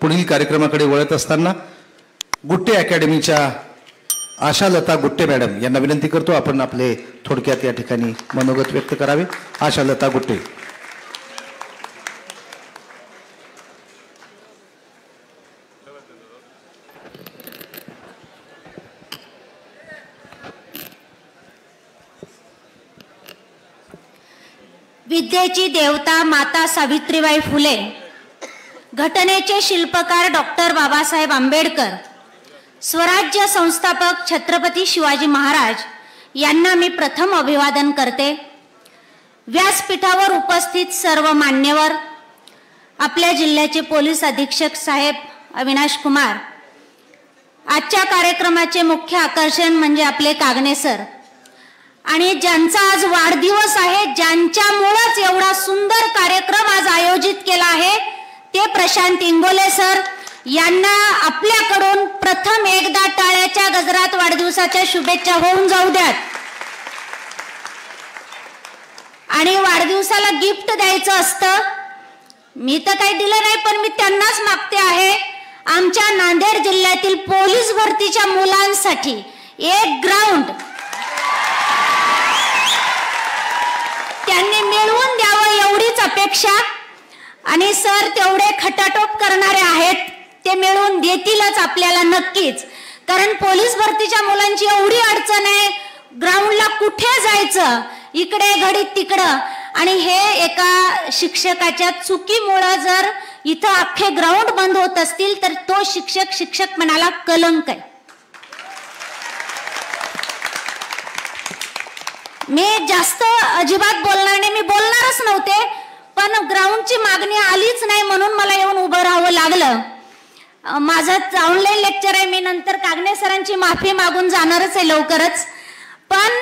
पुढील कार्यक्रमाकडे वळत असताना गुट्टे अकॅडमीच्या आशालता गुट्टे मॅडम यांना विनंती करतो आपण आपले थोडक्यात या ठिकाणी मनोगत व्यक्त करावे। आशालता गुट्टे। विद्येची देवता माता सावित्रीबाई फुले, घटनेचे शिल्पकार डॉक्टर बाबासाहेब आंबेडकर, स्वराज्य संस्थापक छत्रपती शिवाजी महाराज यांना मी प्रथम अभिवादन करते। व्यासपीठावर उपस्थित सर्व मान्यवर, आपल्या जिल्ह्याचे पोलीस अधीक्षक साहेब अविनाश कुमार, आजच्या कार्यक्रमाचे मुख्य आकर्षण म्हणजे आपले कागणे सर आणि ज्यांचा आज वाढदिवस आहे, ज्यांच्यामुळेच एवढा सुंदर कार्यक्रम आज आयोजित केला आहे ते प्रशांत इंगोले सर यांना आपल्याकडून प्रथम एकदा टाळ्याच्या गजरात वाढदिवसाच्या शुभेच्छा होऊन जाऊ द्यात। आणि वाढदिवसाला गिफ्ट द्यायचं असतं, मी तर काही दिलं नाही पण मी त्यांनाच मागते आहे, आमच्या नांदेड जिल्ह्यातील पोलीस भरतीच्या मुलांसाठी एक ग्राउंड त्यांनी मिळवून द्यावं एवढीच अपेक्षा। आणि सर तेवढे खटाटोप करणारे आहेत, ते मिळवून देतीलच आपल्याला नक्कीच, कारण पोलीस भरतीच्या मुलांची एवढी अडचण आहे, ग्राउंडला कुठे जायचं, इकडे घडीत तिकडं, आणि हे एका शिक्षकाच्या चुकीमुळे जर इथं अख्खे ग्राउंड बंद होत असतील तर तो शिक्षक मनाला कलंक आहे। मी जास्त अजिबात बोलणार नाही, मी बोलणारच नव्हते, पण ग्राउंडची मागणी आलीच नाही म्हणून मला येऊन उभं राहावं लागलं। माझं ऑनलाईन लेक्चर आहे, मी नंतर कागणे सरांची माफी मागून जाणारच आहे लवकरच, पण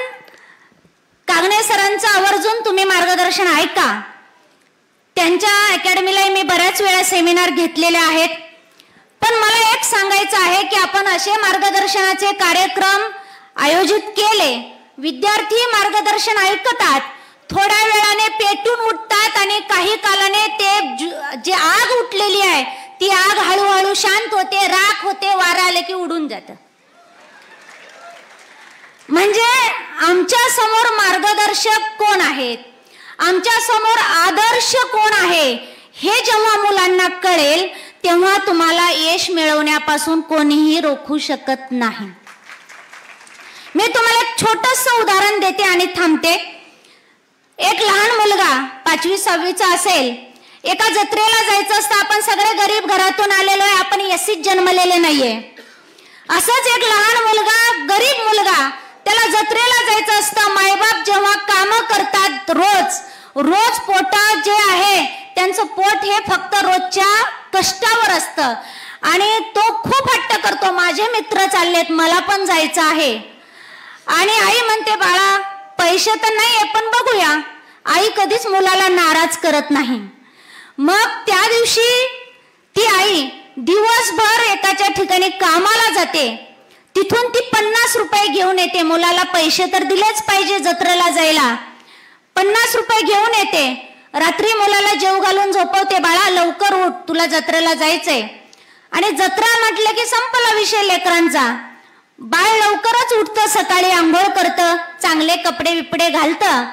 कागणे सरांचं आवर्जून तुम्ही मार्गदर्शन ऐका। त्यांच्या अकॅडमीला मी बऱ्याच वेळा सेमिनार घेतलेले आहेत, पण मला एक सांगायचं आहे की आपण असे मार्गदर्शनाचे कार्यक्रम आयोजित केले, विद्यार्थी मार्गदर्शन ऐकतात, थोड्या वेळाने पेटून उठतात आणि काही कालाने ते जे आग उठलेली आहे ती आग हळूहळू शांत होते, राख होते, वारा आले की उडून जातं। म्हणजे आमच्या समोर मार्गदर्शक कोण आहेत, आमच्या समोर आदर्श कोण आहे हे जेव्हा मुलांना कळेल तेव्हा तुम्हाला यश मिळवण्यापासून कोणीही रोखू शकत नाही। मी तुम्हाला एक छोटंसं उदाहरण देते आणि थांबते। एक लहान मुलगा 5वी 6वीचा असेल, एका जत्रेला जायचं असतं, आपण सगळे गरीब घरातून आलेलो आहे, आपण एसीत जन्मलेले नाहीये। असंच एक लहान मुलगा, गरीब मुलगा, त्याला जत्रेला जायचं असतं, मायबाप जेव्हा कामं करतात रोज पोट जे आहे त्यांचं पोट हे फक्त रोजच्या कष्टावर असतं आणि तो खूप हट्ट करतो, माझे मित्र चाललेत मला पण जायचं आहे। आणि आई म्हणते बाळा पैसे तर नाहीये पण बघूया, आई कधीच मुलाला नाराज करत नाही। मग त्या दिवशी ती आई दिवसभर एकाच्या ठिकाणी कामाला जाते, तिथून ती 50 रुपये घेऊन येते, मुलाला पैसे तर दिलेच पाहिजे जत्रेला जायला, 50 रुपये घेऊन येते, रात्री मुलाला जेव घालून झोपवते, बाळा लवकर उठ तुला जत्रेला जायचंय। आणि जत्रा म्हटलं की संपला विषय लेकरांचा, बाळ लवकरच उठतं, सकाळी आंघोळ करतं, चांगले कपडे बिपडे घालतं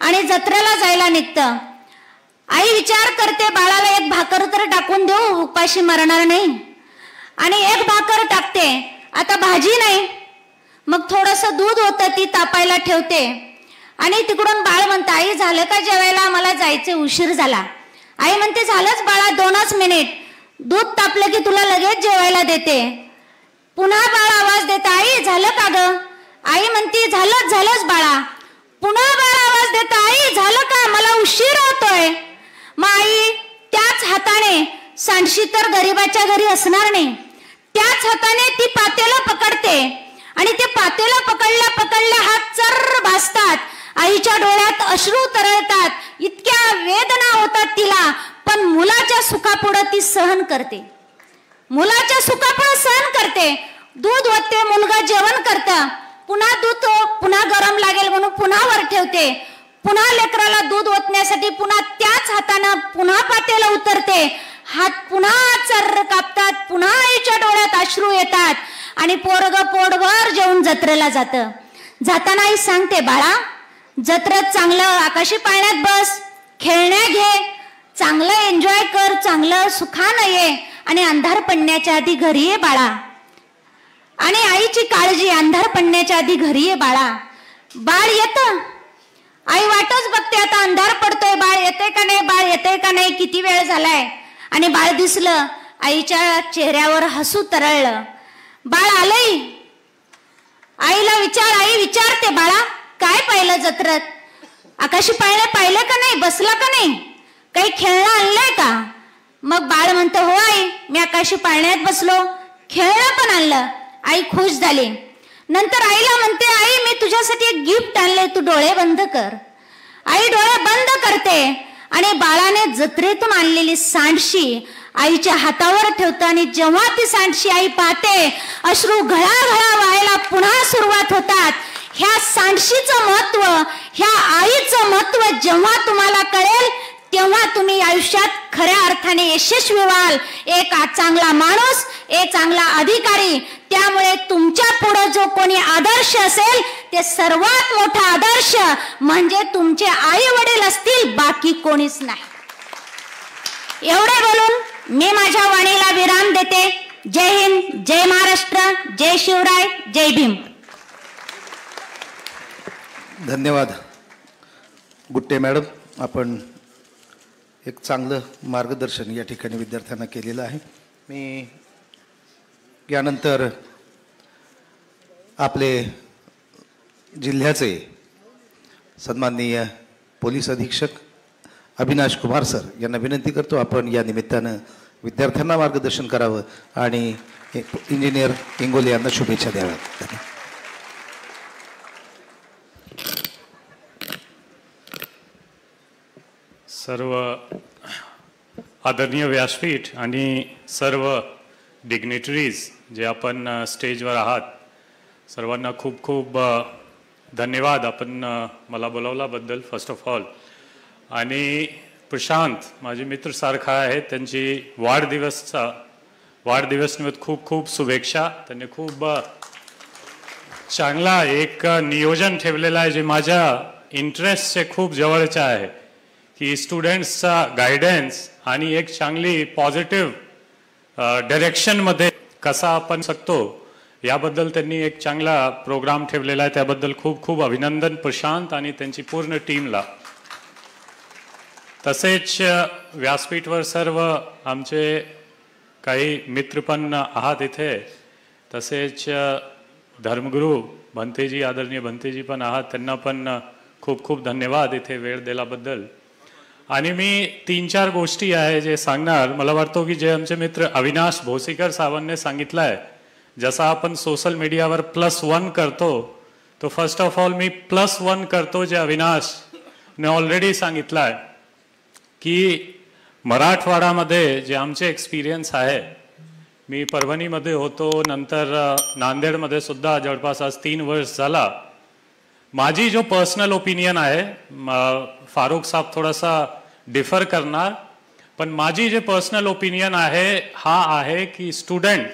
आणि जत्रेला जायला निघतं। आई विचार करते बाळाला एक भाकर तर टाकून देऊ, उपाशी मरणार नाही, आणि एक भाकर टाकते, आता भाजी नाही, मग थोडंसं दूध होतं ती तापायला ठेवते आणि तिकडून बाळ म्हणतं आई झालं का जेवायला, मला जायचे उशीर झाला। आई म्हणते झालंच बाळा 2च मिनिट, दूध तापलं की तुला लगेच जेवायला देते। पुन्हा बाळ आवाज देत आई झालं का ग, आई म्हणते झालंच बाळा, पुन्हा बाळ आवाज देत आई झालं का, मला उशीर होतोय। मग आई त्याच हाताने, सांडशी तर गरीबाच्या घरी असणार नाही, त्याच हाताने ती पातेलं पकडते आणि ते पातेलं पकडल्या हात चर्र भासतात, आईच्या डोळ्यात अश्रू तरळतात, इतक्या वेदना होतात तिला, पण मुलाच्या सुखापुढे ती सहन करते, मुलाच्या सुखापुढे सहन करते। दूध ओतते, मुलगा जेवण करतं, पुन्हा दूध पुन्हा गरम लागेल म्हणून पुन्हा वर ठेवते, पुन्हा लेकराला दूध ओतण्यासाठी पुन्हा त्याच हाताने पुन्हा पातेलं उतरते, हात पुन्हा चर्र कापतात। अश्रू येतात आणि पोरग पोटभर जेवून जत्रेला जातं. जाताना आई सांगते, बाळा जत्रेत चांगलं आकाशी पाळण्यात बस, खेळण्या घे, चांगलं एन्जॉय कर, चांगलं सुखानं ये आणि अंधार पडण्याच्या आधी घरी ये बाळा. आणि आईची काळजी, अंधार पडण्याच्या आधी घरी ये बाळा. बाळ येतं, आई वाटच बघते आता अंधार पडतोय, बाळ येते का नाही, बाळ येते का नाही, किती वेळ झालाय. आणि बाळ दिसलं, आईच्या चेहऱ्यावर हसू तरळलं. बाळ आलंय. आईला आई विचारते, बाळा काय पाहिलं जत्रेत, आकाशी पाळणे पाहिलं का नाही, बसला का नाही, काही खेळणं आणलंय का. मग बाळ म्हणतं, हो आई मी आकाशी पाळण्यात बसलो, खेळणं पण आणलं. आई खुश झाली. नंतर आईला म्हणते, आई मी तुझ्यासाठी एक गिफ्ट आणले, तू डोळे बंद कर. आई डोळे बंद करते आणि बाळाने जत्रेतून आणलेली सांडशी आईच्या हातावर ठेवतं. आणि जेव्हा ती सांडशी आई पाहते, अश्रू घळाघळा व्हायला पुन्हा सुरुवात होतात. ह्या सांडशीचं महत्व, ह्या आईचं महत्व जेव्हा तुम्हाला कळेल, तेव्हा तुम्ही आयुष्यात खऱ्या अर्थाने यशस्वी व्हाल. एक चांगला माणूस, एक चांगला अधिकारी. त्यामुळे तुमच्या पुढे जो कोणी आदर्श असेल, ते सर्वात मोठा आदर्श म्हणजे तुमचे आई वडील असतील, बाकी कोणीच नाही. एवढे बोलून मी माझ्या वाणीला विराम देते. जय हिंद, जय महाराष्ट्र, जय शिवराय, जय भीम. धन्यवाद गुट्टे मॅडम. आपण एक चांगलं मार्गदर्शन या ठिकाणी विद्यार्थ्यांना केलेलं आहे. मी यानंतर आपले जिल्ह्याचे सन्माननीय पोलीस अधीक्षक अविनाश कुमार सर यांना विनंती करतो, आपण या निमित्तानं विद्यार्थ्यांना मार्गदर्शन करावं आणि इंजिनियर इंगोले यांना शुभेच्छा द्याव्यात. सर्व आदरणीय व्यासपीठ आणि सर्व डिग्निटरीज जे आपण स्टेजवर आहात, सर्वांना खूप खूप धन्यवाद आपण मला बोलावल्याबद्दल फर्स्ट ऑफ ऑल. आणि प्रशांत माझे मित्र सारखा आहे, त्यांची वाढदिवसनिमित्त खूप खूप शुभेच्छा. त्यांनी खूप चांगला एक नियोजन ठेवलेलं आहे जे माझ्या इंटरेस्टचे खूप जवळचे आहे, की स्टुडंट्सचा गायडन्स आणि एक चांगली पॉझिटिव्ह डायरेक्शनमध्ये कसा आपण शकतो याबद्दल त्यांनी एक चांगला प्रोग्राम ठेवलेला आहे. त्याबद्दल खूप खूप अभिनंदन प्रशांत आणि त्यांची पूर्ण टीमला. तसेच व्यासपीठवर सर्व आमचे काही मित्र पण आहात इथे. तसेच धर्मगुरू भंतेजी, आदरणीय भंतेजी पण आहात, त्यांना पण खूप खूप धन्यवाद इथे वेळ दिल्याबद्दल. आणि मी 3-4 गोष्टी आहे जे सांगणार. मला वाटतं की जे आमचे मित्र अविनाश भोसीकर साहेबांनी सांगितलं आहे, जसा आपण सोशल मीडियावर +1 करतो, तो फर्स्ट ऑफ ऑल मी +1 करतो जे अविनाशने ऑलरेडी सांगितलं आहे, की मराठवाड्यामध्ये जे आमचे एक्सपिरियन्स आहे, मी परभणीमध्ये होतो, नंतर नांदेडमध्ये सुद्धा जवळपास आज 3 वर्ष झाला. माझी जो पर्सनल ओपिनियन आहे, फारूक साहेब थोडासा डिफर करणार, पण माझी जे पर्सनल ओपिनियन आहे हा आहे की स्टुडंट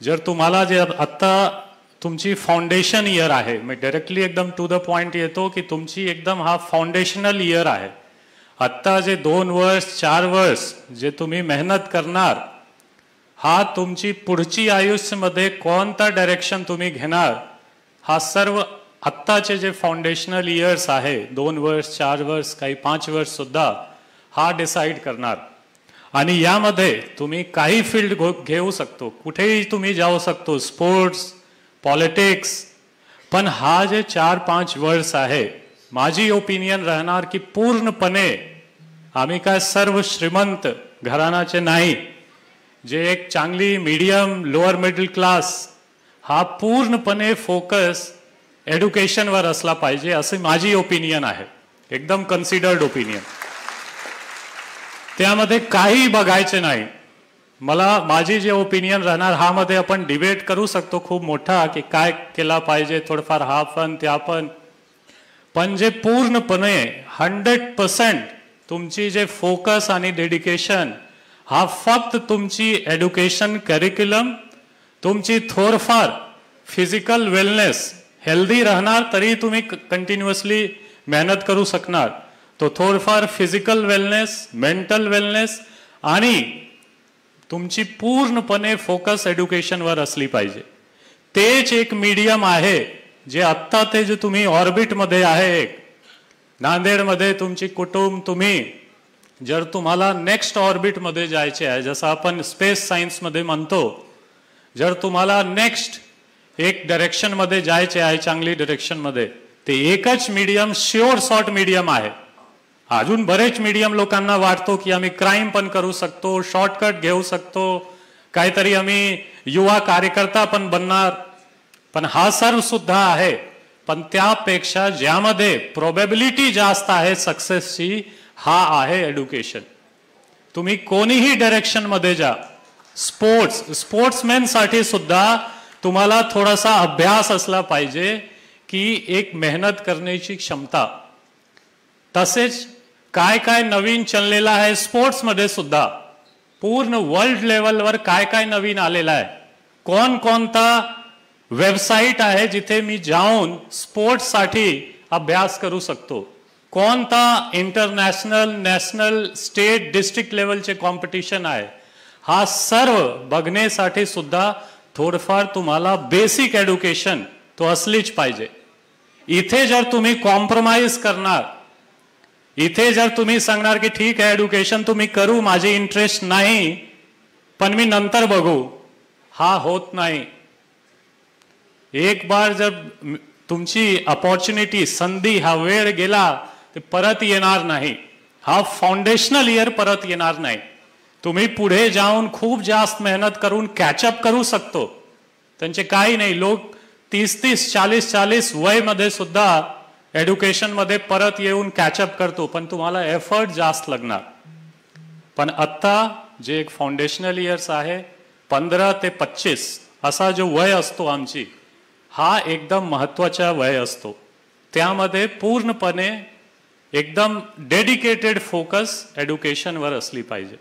जर तुम्हाला जे आत्ता तुमची फाउंडेशन इयर आहे, मी डायरेक्टली एकदम टू द पॉइंट येतो की तुमची एकदम हा फाउंडेशनल इयर आहे. आत्ता जे 2 वर्ष 4 वर्ष जे तुम्ही मेहनत करणार, हा तुमची पुढची आयुष्यामध्ये कोणता डायरेक्शन तुम्ही घेणार, हा सर्व आत्ताचे जे फाउंडेशनल इयर्स आहे, 2 वर्ष 4 वर्ष काही 5 वर्ष सुद्धा हा डिसाईड करणार. आणि यामध्ये तुम्ही काही फील्ड घेऊ शकतो, कुठेही तुम्ही जाऊ शकतो, स्पोर्ट्स, पॉलिटिक्स, पण हा जे 4-5 वर्ष आहे, माझी ओपिनियन राहणार की पूर्णपणे आम्ही काय सर्व श्रीमंत घराण्याचे नाही, जे एक चांगली मीडियम लोअर मिडल क्लास, हा पूर्णपणे फोकस एज्युकेशनवर असला पाहिजे, असे माझी ओपिनियन आहे, एकदम कन्सिडर्ड ओपिनियन. त्यामध्ये काही बघायचे नाही. मला माझी जे ओपिनियन राहणार, हा मध्ये आपण डिबेट करू शकतो खूप मोठा की काय केला पाहिजे, थोडंफार हा पण त्या पण जे पूर्णपणे 100% तुमची जे फोकस आणि डेडिकेशन, हा फक्त तुमची एज्युकेशन करिक्युलम तुमची थोडंफार फिजिकल वेलनेस हेल्दी राहणार तरी तुम्ही कंटिन्युअसली मेहनत करू शकणार. तो थोडंफार फिजिकल वेलनेस, मेंटल वेलनेस आणि तुमची पूर्णपणे फोकस एज्युकेशनवर असली पाहिजे. तेच एक मीडियम आहे जे आत्ता ते जे तुम्ही ऑर्बिटमध्ये आहे, एक नांदेडमध्ये तुमची कुटुंब, तुम्ही जर तुम्हाला नेक्स्ट ऑर्बिटमध्ये जायचे आहे, जसं आपण स्पेस सायन्समध्ये म्हणतो, जर तुम्हाला नेक्स्ट एक डायरेक्शनमध्ये जायचे आहे, चांगली डायरेक्शनमध्ये, ते एकच मीडियम श्योर शॉर्ट मीडियम आहे. अजून बरेच मीडियम लोकांना वाटतो की आम्ही क्राईम पण करू शकतो, शॉर्टकट घेऊ शकतो, काहीतरी आम्ही युवा कार्यकर्ता पण बनणार, पण हा सर्व सुद्धा आहे. पण त्यापेक्षा ज्यामध्ये प्रोबॅबिलिटी जास्त आहे सक्सेसची, हा आहे एज्युकेशन. तुम्ही कोणीही डायरेक्शनमध्ये जा, स्पोर्ट्समॅनसाठी सुद्धा तुम्हाला थोडासा अभ्यास असला पाहिजे की एक मेहनत करण्याची क्षमता. तसेच काय काय नवीन चाललेलं आहे स्पोर्ट्समध्ये सुद्धा, पूर्ण वर्ल्ड लेवलवर काय काय नवीन आलेलं आहे, कोणता वेबसाईट आहे जिथे मी जाऊन स्पोर्ट्ससाठी अभ्यास करू शकतो, कोणता इंटरनॅशनल, नॅशनल, स्टेट, डिस्ट्रिक्ट लेवलचे कॉम्पिटिशन आहे, हा सर्व बघण्यासाठी सुद्धा थोडंफार तुम्हाला बेसिक एज्युकेशन तो असलीच पाहिजे. इथे जर तुम्ही कॉम्प्रोमाइज करणार, इथे जर तुम्ही सांगणार की ठीक आहे एज्युकेशन तुम्ही करू, माझी इंटरेस्ट नाही पण मी नंतर बघू, हा होत नाही. एक बार जर तुमची अपॉर्च्युनिटी, संधी, हा वेळ गेला ते परत येणार नाही. हा फाउंडेशनल इयर परत येणार नाही. तुम्ही पुढे जाऊन खूप जास्त मेहनत करून कॅचअप करू शकतो, त्यांचे काही नाही. लोक 30-30, 40-40 वयमध्ये सुद्धा एज्युकेशन मध्ये परत येऊन कॅचअप करतो, पण तुम्हाला एफर्ट जास्त लागणार. पण आत्ता जे एक फाउंडेशनल इयर्स आहे 15 ते 25 असा जो वय असतो आमची, हा एकदम महत्वाचा वय असतो. त्यामध्ये पूर्णपणे एकदम डेडिकेटेड फोकस एज्युकेशनवर असली पाहिजे.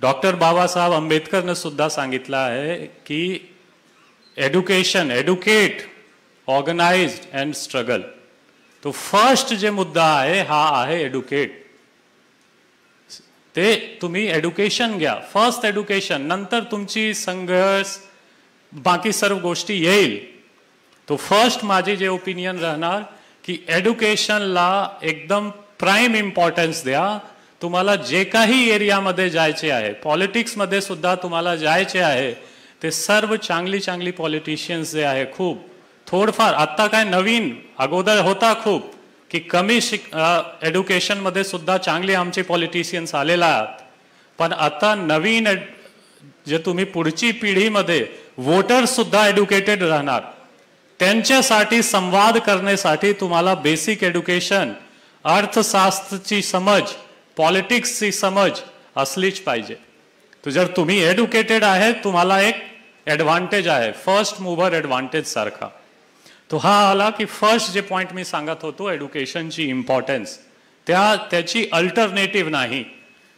डॉक्टर बाबासाहेब आंबेडकरने सुद्धा सांगितलं आहे की education, educate, organised and struggle. तो फर्स्ट जे मुद्दा आहे हा आहे एज्युकेट. ते तुम्ही एज्युकेशन घ्या, फर्स्ट एज्युकेशन, नंतर तुमची संघर्ष बाकी सर्व गोष्टी येईल. तो फर्स्ट माझी जे ओपिनियन राहणार की एज्युकेशनला एकदम प्राईम इम्पॉर्टन्स द्या. तुम्हाला जे काही एरियामध्ये जायचे आहे, पॉलिटिक्समध्ये सुद्धा तुम्हाला जायचे आहे, ते सर्व चांगली पॉलिटिशियन्स जे आहे, खूप थोडंफार आत्ता काय नवीन, अगोदर होता खूप की कमी एज्युकेशनमध्ये सुद्धा चांगले आमचे पॉलिटिशियन्स आलेले आहेत, पण आता नवीन जे तुम्ही पुढची पिढीमध्ये वोटर सुद्धा एज्युकेटेड राहणार, त्यांच्यासाठी संवाद करण्यासाठी तुम्हाला बेसिक एज्युकेशन, अर्थशास्त्राची समज, पॉलिटिक्सची समज असलीच पाहिजे. तो जर तुम्ही एज्युकेटेड आहे, तुम्हाला एक ॲडव्हान्टेज आहे, फर्स्ट मूव्हर ॲडव्हान्टेज सारखा. तो हा आला की फर्स्ट जे पॉइंट मी सांगत होतो एज्युकेशनची इम्पॉर्टन्स, त्याची अल्टरनेटिव्ह नाही,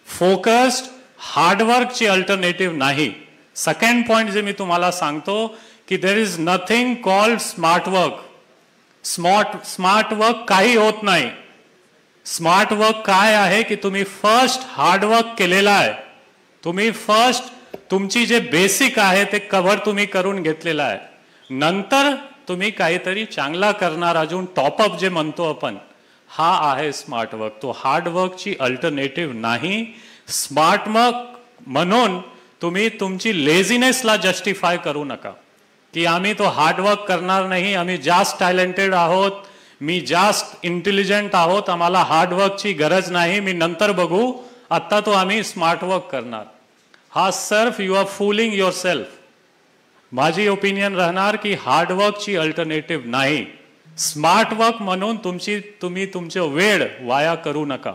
फोकस्ड हार्डवर्कची अल्टरनेटिव्ह नाही. सेकंड पॉइंट जे मी तुम्हाला सांगतो की there is nothing called smart work. Smart work काही होत नाही. स्मार्ट वर्क काय आहे की तुम्ही फर्स्ट हार्डवर्क केलेला आहे, तुम्ही फर्स्ट तुमची जे बेसिक आहे ते कव्हर तुम्ही करून घेतलेलं आहे, नंतर तुम्ही काहीतरी चांगला करणार, अजून टॉपअप जे म्हणतो आपण, हा आहे स्मार्ट वर्क. तो हार्डवर्कची अल्टरनेटिव्ह नाही. स्मार्ट वर्क म्हणून तुम्ही तुमची लेझीनेसला जस्टिफाय करू नका की आम्ही तो हार्डवर्क करणार नाही, आम्ही जास्त टॅलेंटेड आहोत, मी जास्त इंटेलिजंट आहोत, आम्हाला हार्डवर्कची गरज नाही, मी नंतर बघू, आत्ता तो आम्ही स्मार्ट वर्क करणार. हा सर्फ you are fooling yourself. माझी ओपिनियन राहणार की हार्डवर्कची अल्टरनेटिव्ह नाही. स्मार्ट वर्क म्हणून तुम्ही तुमचे वेळ वाया करू नका.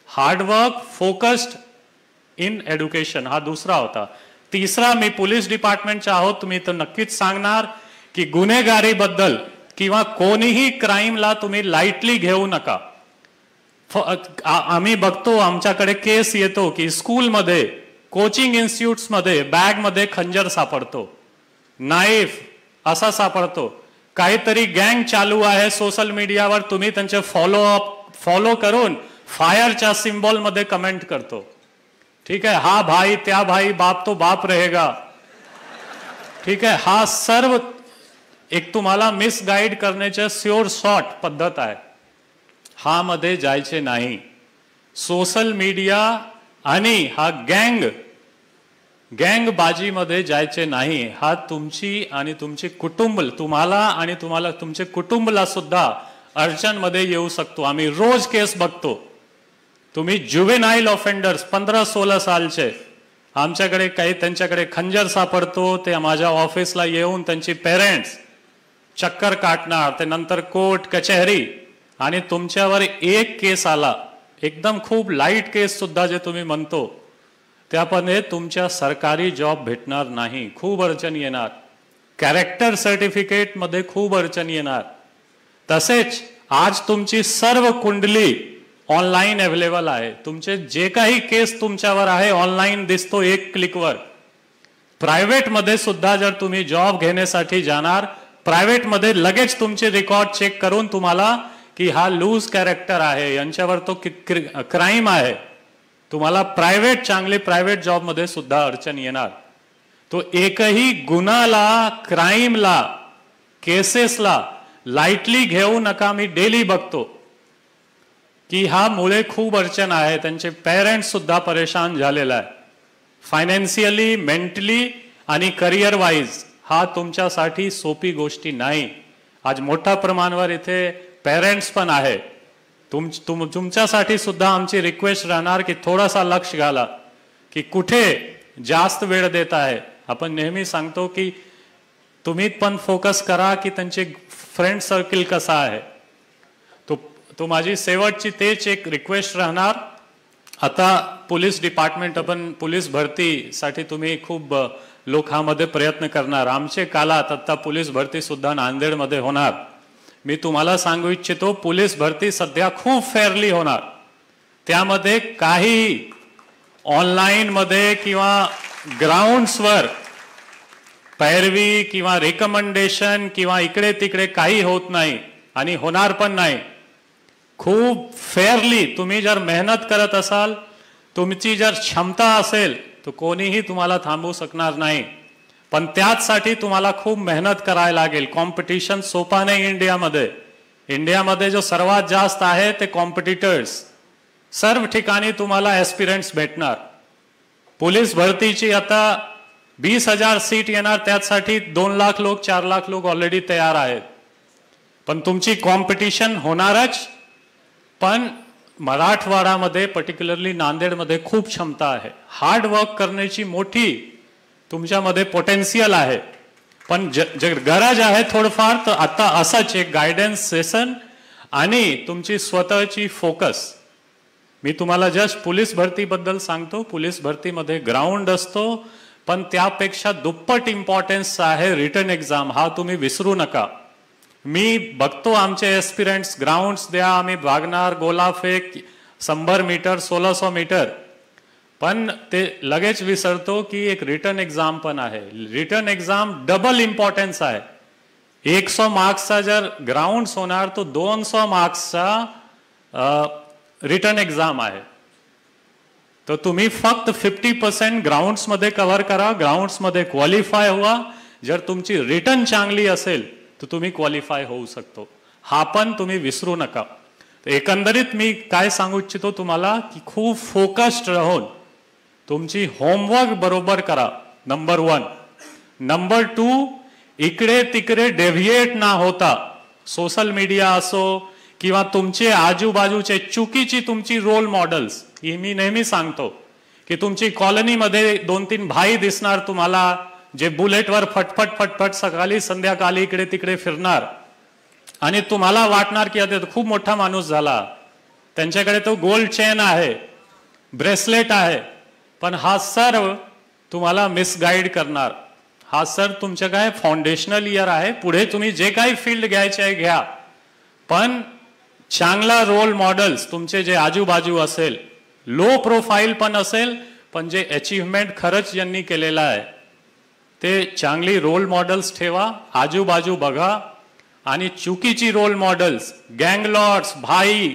हार्डवर्क, फोकस्ड इन एज्युकेशन, हा दुसरा होता. तिसरा, मी पोलीस डिपार्टमेंटचा आहोत, तुम्ही तर नक्कीच सांगणार की गुन्हेगारीबद्दल किंवा कोणीही क्राईमला तुम्ही लाईटली घेऊ नका. आम्ही बघतो, आमच्याकडे केस येतो की स्कूलमध्ये कोचिंग इन्स्टिट्यूट्समध्ये बॅगमध्ये खंजर सापडतो, नाईफ असा सापडतो, काहीतरी गँग चालू आहे सोशल मीडियावर, तुम्ही त्यांचे फॉलो करून फायरच्या सिम्बॉल मध्ये कमेंट करतो. ठीक आहे, हा भाई त्या भाई बाप तो बाप रहेगा. ठीक आहे, हा सर्व एक तुम्हाला मिसगाईड करण्याच्या श्योर शॉर्ट पद्धत आहे. हा मध्ये जायचे नाही. सोशल मीडिया आणि हा गँगबाजीमध्ये जायचे नाही. हा तुमची आणि तुमचे कुटुंब, तुम्हाला आणि तुमचे कुटुंबला सुद्धा अडचणमध्ये येऊ शकतो. आम्ही रोज केस बघतो. तुम्ही जुवेनाईल ऑफेंडर्स 15-16 सालचे, आमच्याकडे काही त्यांच्याकडे खंजर सापडतो, ते माझ्या ऑफिसला येऊन त्यांची पेरेंट्स चक्कर काटणार, ते नंतर कोर्ट कचेरी, आणि तुमच्यावर एक केस आला, एकदम खूप लाईट केस सुद्धा जे तुम्ही म्हणतो, त्यापणे तुमच्या सरकारी जॉब भेटणार नाही, खूप अडचण येणार. कॅरेक्टर सर्टिफिकेट मध्ये खूप अडचण येणार. तसेच आज तुमची सर्व कुंडली ऑनलाईन अवेलेबल आहे. तुमचे जे काही केस तुमच्यावर आहे ऑनलाईन दिसतो एक क्लिकवर. प्रायव्हेट मध्ये सुद्धा जर तुम्ही जॉब घेण्यासाठी जाणार, प्रायव्हेट मध्ये लगेच तुमचे रेकॉर्ड चेक करून तुम्हाला की हा लूज कॅरेक्टर आहे, यांच्यावर तो क्राईम आहे, तुम्हाला चांगले प्रायव्हेट जॉब मध्ये सुद्धा अडचण येणार. तो एकही गुन्हाला, क्राईमला, केसेसला लाईटली घेऊ नका. मी डेली बघतो की हा मुळे खूप अडचण आहे. त्यांचे पेरेंट्स सुद्धा परेशान झालेला आहे, फायनान्शियली, मेंटली आणि करिअर वाईज. हा तुमच्यासाठी सोपी गोष्टी नाही. आज मोठ्या प्रमाणावर इथे पेरेंट्स पण आहे. तुमच्यासाठी सुद्धा आमची रिक्वेस्ट राहणार की थोडासा लक्ष घाला की कुठे जास्त वेळ देत आहे. आपण नेहमी सांगतो की तुम्ही पण फोकस करा की त्यांचे फ्रेंड सर्कल कसा आहे. तो माझी शेवटची तेच एक रिक्वेस्ट राहणार. आता पोलीस डिपार्टमेंट, आपण पोलीस भरतीसाठी तुम्ही खूप लोकांमध्ये प्रयत्न करणार. आमचे काळात आता पोलीस भरती सुद्धा नांदेडमध्ये होणार. मी तुम्हाला सांगू इच्छितो, पोलीस भरती सध्या खूप फेअरली होणार. त्यामध्ये काही ऑनलाईन मध्ये किंवा ग्राउंड्सवर पैरवी किंवा रिकमेंडेशन किंवा इकडे तिकडे काही होत नाही आणि होणार पण नाही. खूप फेअरली तुम्ही जर मेहनत करत असाल, तुमची जर क्षमता असेल, तर कोणीही तुम्हाला थांबवू शकणार नाही. पण त्याचसाठी तुम्हाला खूप मेहनत करायला लागेल. कॉम्पिटिशन सोपा नाही इंडियामध्ये. इंडियामध्ये जो सर्वात जास्त आहे ते कॉम्पिटिटर्स. सर्व ठिकाणी तुम्हाला एस्पिरंट्स भेटणार. पोलीस भरतीची आता 20,000 सीट येणार, त्यासाठी 2 लाख लोक, 4 लाख लोक ऑलरेडी तयार आहेत. पण तुमची कॉम्पिटिशन होणारच. पण मराठवाड्यामध्ये, पर्टिक्युलरली नांदेडमध्ये खूप क्षमता आहे. हार्ड वर्क करण्याची मोठी तुमच्यामध्ये पोटेन्शियल आहे. पण गरज आहे थोडंफार, तर आता असंच एक गायडन्स सेशन आणि तुमची स्वतःची फोकस. मी तुम्हाला जस्ट पोलीस भरतीबद्दल सांगतो. पोलीस भरतीमध्ये ग्राउंड असतो, पण त्यापेक्षा दुप्पट इम्पॉर्टन्स आहे रिटन एक्झाम. हा तुम्ही विसरू नका. मी बघतो आमचे एस्पिरंट्स ग्राउंड्स द्या, आम्ही भागणार, गोलाफेक 100 मीटर, 1600 मीटर, पण ते लगेच विसरतो की एक रिटन एक्झाम पण आहे. रिटन एक्झाम डबल इम्पॉर्टन्स आहे. 100 मार्क्सचा जर ग्राउंड्स होणार, तो 200 मार्क्सचा रिटन एक्झाम आहे. तर तुम्ही फक्त 50% ग्राउंड्स मध्ये कव्हर करा, ग्राउंड्स मध्ये क्वालिफाय व्हा. जर तुमची रिटन चांगली असेल तर तुम्ही क्वालिफाय होऊ शकतो. हा पण तुम्ही विसरू नका. एकंदरीत मी काय सांगू इच्छितो तुम्हाला की खूप फोकस्ड राहून तुमची होमवर्क बरोबर करा. नंबर 1. नंबर 2, इकडे तिकडे डेव्हिएट ना होता, सोशल मीडिया असो किंवा तुमचे आजूबाजूचे चुकीची तुमची रोल मॉडेल्स, ही मी नेहमी सांगतो की तुमची कॉलनीमध्ये 2-3 भाई दिसणार तुम्हाला, जे बुलेटवर फटफट फटफट सकाळी संध्याकाळी इकडे तिकडे फिरणार, आणि तुम्हाला वाटणार की आता खूप मोठा माणूस झाला, त्यांच्याकडे तो गोल्ड चेन आहे, ब्रेसलेट आहे. पण हा सर्व तुम्हाला मिसगाईड करणार. हा सर तुमचं काय फाउंडेशनल इयर आहे, पुढे तुम्ही जे काही फील्ड घ्यायचे आहे घ्या, पण चांगला रोल मॉडेल्स तुमचे जे आजूबाजू असेल, लो प्रोफाईल पण असेल, पण जे अचीव्हमेंट खरंच यांनी केलेलं आहे ते चांगली रोल मॉडेल्स ठेवा, आजूबाजू बघा आणि चुकीची रोल मॉडेल्स गँगलॉर्ड्स भाई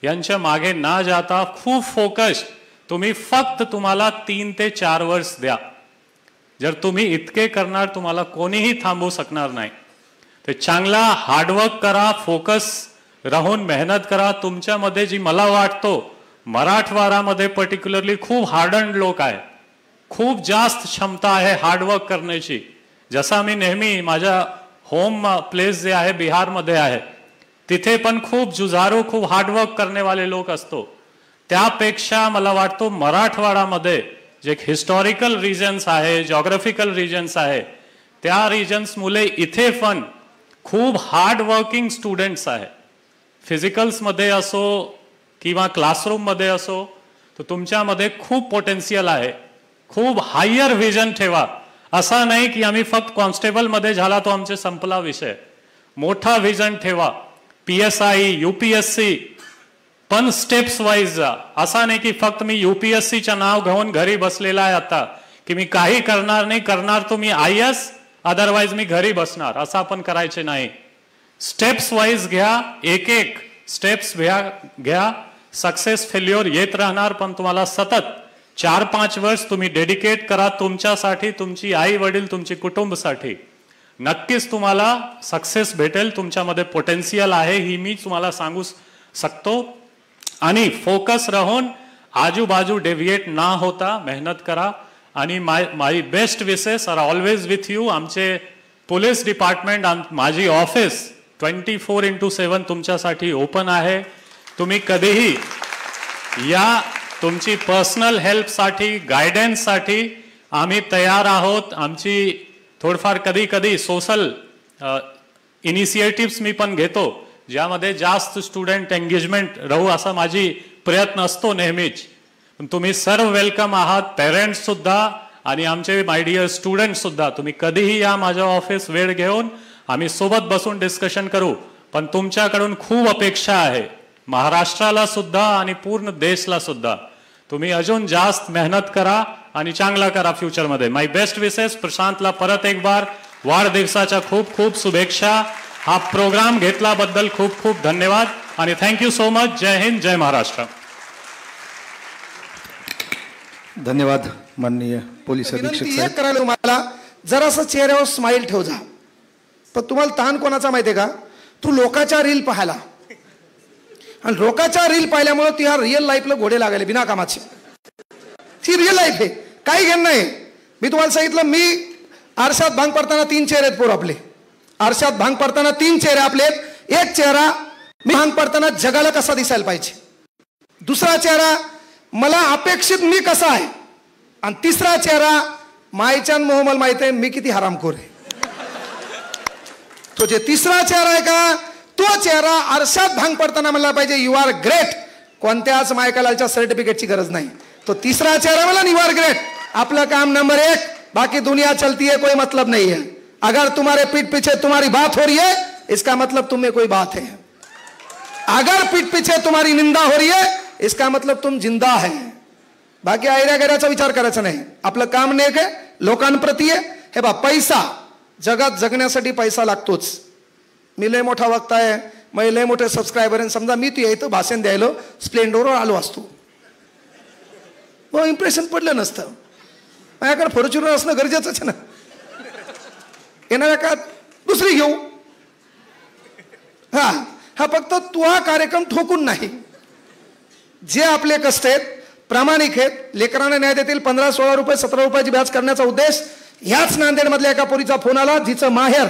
यांच्या मागे ना जाता खूप फोकस तुम्ही फक्त तुम्हाला 3 ते 4 वर्ष द्या. जर तुम्ही इतके करणार तुम्हाला कोणीही थांबवू शकणार नाही. ते चांगला हार्डवर्क करा, फोकस राहून मेहनत करा. तुमच्यामध्ये जी मला वाटतो मराठवाड्यामध्ये पर्टिक्युलरली खूप हार्डन लोक आहे, खूप जास्त क्षमता आहे हार्डवर्क करण्याची. जसा मी नेहमी माझ्या होम प्लेस जे आहे बिहारमध्ये आहे तिथे पण खूप जुझारू खूप हार्डवर्क करनेवाले लोक असतो. त्यापेक्षा मला वाटतो मराठवाड्यामध्ये जे हिस्टॉरिकल रिजन्स आहे, जॉग्राफिकल रिजन्स आहे, त्या रिजन्स मुले इथे पण खूप हार्ड वर्किंग स्टुडंट्स आहे. फिजिकल्समध्ये असो किंवा क्लासरूममध्ये असो तर तुमच्यामध्ये खूप पोटेन्शियल आहे. खूप हायर व्हिजन ठेवा. असा नाही की आम्ही फक्त कॉन्स्टेबलमध्ये झाला तो आमचे संपला विषय. मोठा व्हिजन ठेवा. PSI UPSC पण स्टेप्स वाईज जा. असा नाही की फक्त मी UPSCचं नाव घेऊन घरी बसलेला आहे आता की मी काही करणार नाही, करणार तो मी IAS, अदरवाइज मी घरी बसणार, असं आपण करायचे नाही. स्टेप्स वाईज घ्या, एक एक स्टेप्स घ्या. सक्सेस फेल्युअर येत राहणार पण तुम्हाला सतत 4-5 वर्ष तुम्ही डेडिकेट करा तुमच्यासाठी, तुमची आई वडील, तुमची कुटुंबासाठी. नक्कीच तुम्हाला सक्सेस भेटेल. तुमच्यामध्ये पोटेन्शियल आहे ही मी तुम्हाला सांगू शकतो. आणि फोकस राहून आजूबाजू डेव्हिएट ना होता मेहनत करा. आणि my best wishes are always with you. आमचे पोलीस डिपार्टमेंट, माझी ऑफिस 24/7 तुमच्यासाठी ओपन आहे. तुम्ही कधीही या तुमची पर्सनल हेल्पसाठी, गायडन्ससाठी आम्ही तयार आहोत. आमची थोडंफार कधी कधी सोशल इनिशिएटिव्स मी पण घेतो ज्यामध्ये जास्त स्टुडंट एंगेजमेंट राहू असा माझी प्रयत्न असतो नेहमीच. पण तुम्ही सर्व वेलकम आहात, पेरेंट्स सुद्धा आणि आमचे माय डिअर स्टुडंट सुद्धा. तुम्ही कधीही या माझ्या ऑफिस वेळ घेऊन आम्ही सोबत बसून डिस्कशन करू. पण तुमच्याकडून खूप अपेक्षा आहे महाराष्ट्राला सुद्धा आणि पूर्ण देशला सुद्धा. तुम्ही अजून जास्त मेहनत करा आणि चांगला करा फ्युचरमध्ये. माय बेस्ट विशेस. प्रशांतला परत एक बार वाढदिवसाच्या खूप खूप शुभेच्छा. हा प्रोग्राम घेतल्याबद्दल खूप खूप धन्यवाद आणि थँक्यू सो मच. जय हिंद, जय महाराष्ट्र. धन्यवाद माननीय पोलीस अधीक्षक साहेब. करायला तुम्हाला जरासं चेहऱ्यावर स्माइल ठेव जा. पण तुम्हाला ताण कोणाचा माहितीये का? तू लोकांच्या रील पाहायला आणि लोकांच्या रील पाहिल्यामुळे ती ह्या रिअल लाईफला घोडे लागायला बिना कामाची. ती रिअल लाईफ आहे, काही घेणं नाही. मी तुम्हाला सांगितलं, मी आरशात भांग पडताना 3 चेहरे आहेत पोर आपले. आरशात भांग पडताना 3 चेहरे आपले. एक चेहरा मी भांग पडताना जगाला कसा दिसायला पाहिजे, दुसरा चेहरा मला अपेक्षित मी कसा आहे, आणि तिसरा चेहरा मायच्या मोहमल माहिती आहे मी किती हरामखोर आहे. तो जे तिसरा चेहरा आहे का, तो चेहरा आरशात भांग पडताना म्हणला पाहिजे यू आर ग्रेट. कोणत्याच मायकलालच्या सर्टिफिकेटची गरज नाही. तो तिसरा चेहरा मला यू आर ग्रेट. आपलं काम नंबर 1, बाकी दुनिया चलती है, कोई मतलब नहीं है. अगर तुम्हारे पीठ पीछे तुम्हारी बात हो रही है इसका मतलब तुम में कोई बात है. अगर पीठ पीछे तुम्हारी निंदा हो रही है इसका मतलब तुम जिंदा है. बाकी आयऱ्या गैऱ्याचा विचार करायचा नाही. आपलं काम नेक आहे, लोकांप्रती आहे. हे बा, पैसा जगात जगण्यासाठी पैसा लागतोच. मी लय मोठा वक्ता आहे, मग लय मोठे सबस्क्रायबर आहे. समजा मी तू यायचं भाषण द्यायला स्प्लेंडरवर आलो असतो, मग इम्प्रेशन पडलं नसतं. माझ्याकडे फॉर्च्युनर असणं गरजेचंच आहे ना. येणाऱ्या काळात दुसरी घेऊ. हा फक्त तू हा कार्यक्रम ठोकून नाही. जे आपले कष्ट आहेत, प्रामाणिक आहेत, लेकरांना न्याय देतील. 15-16 रुपये 17 रुपयाची बॅच करण्याचा उद्देश. ह्याच नांदेडमधल्या एका पोरीचा फोन आला जिचं माहेर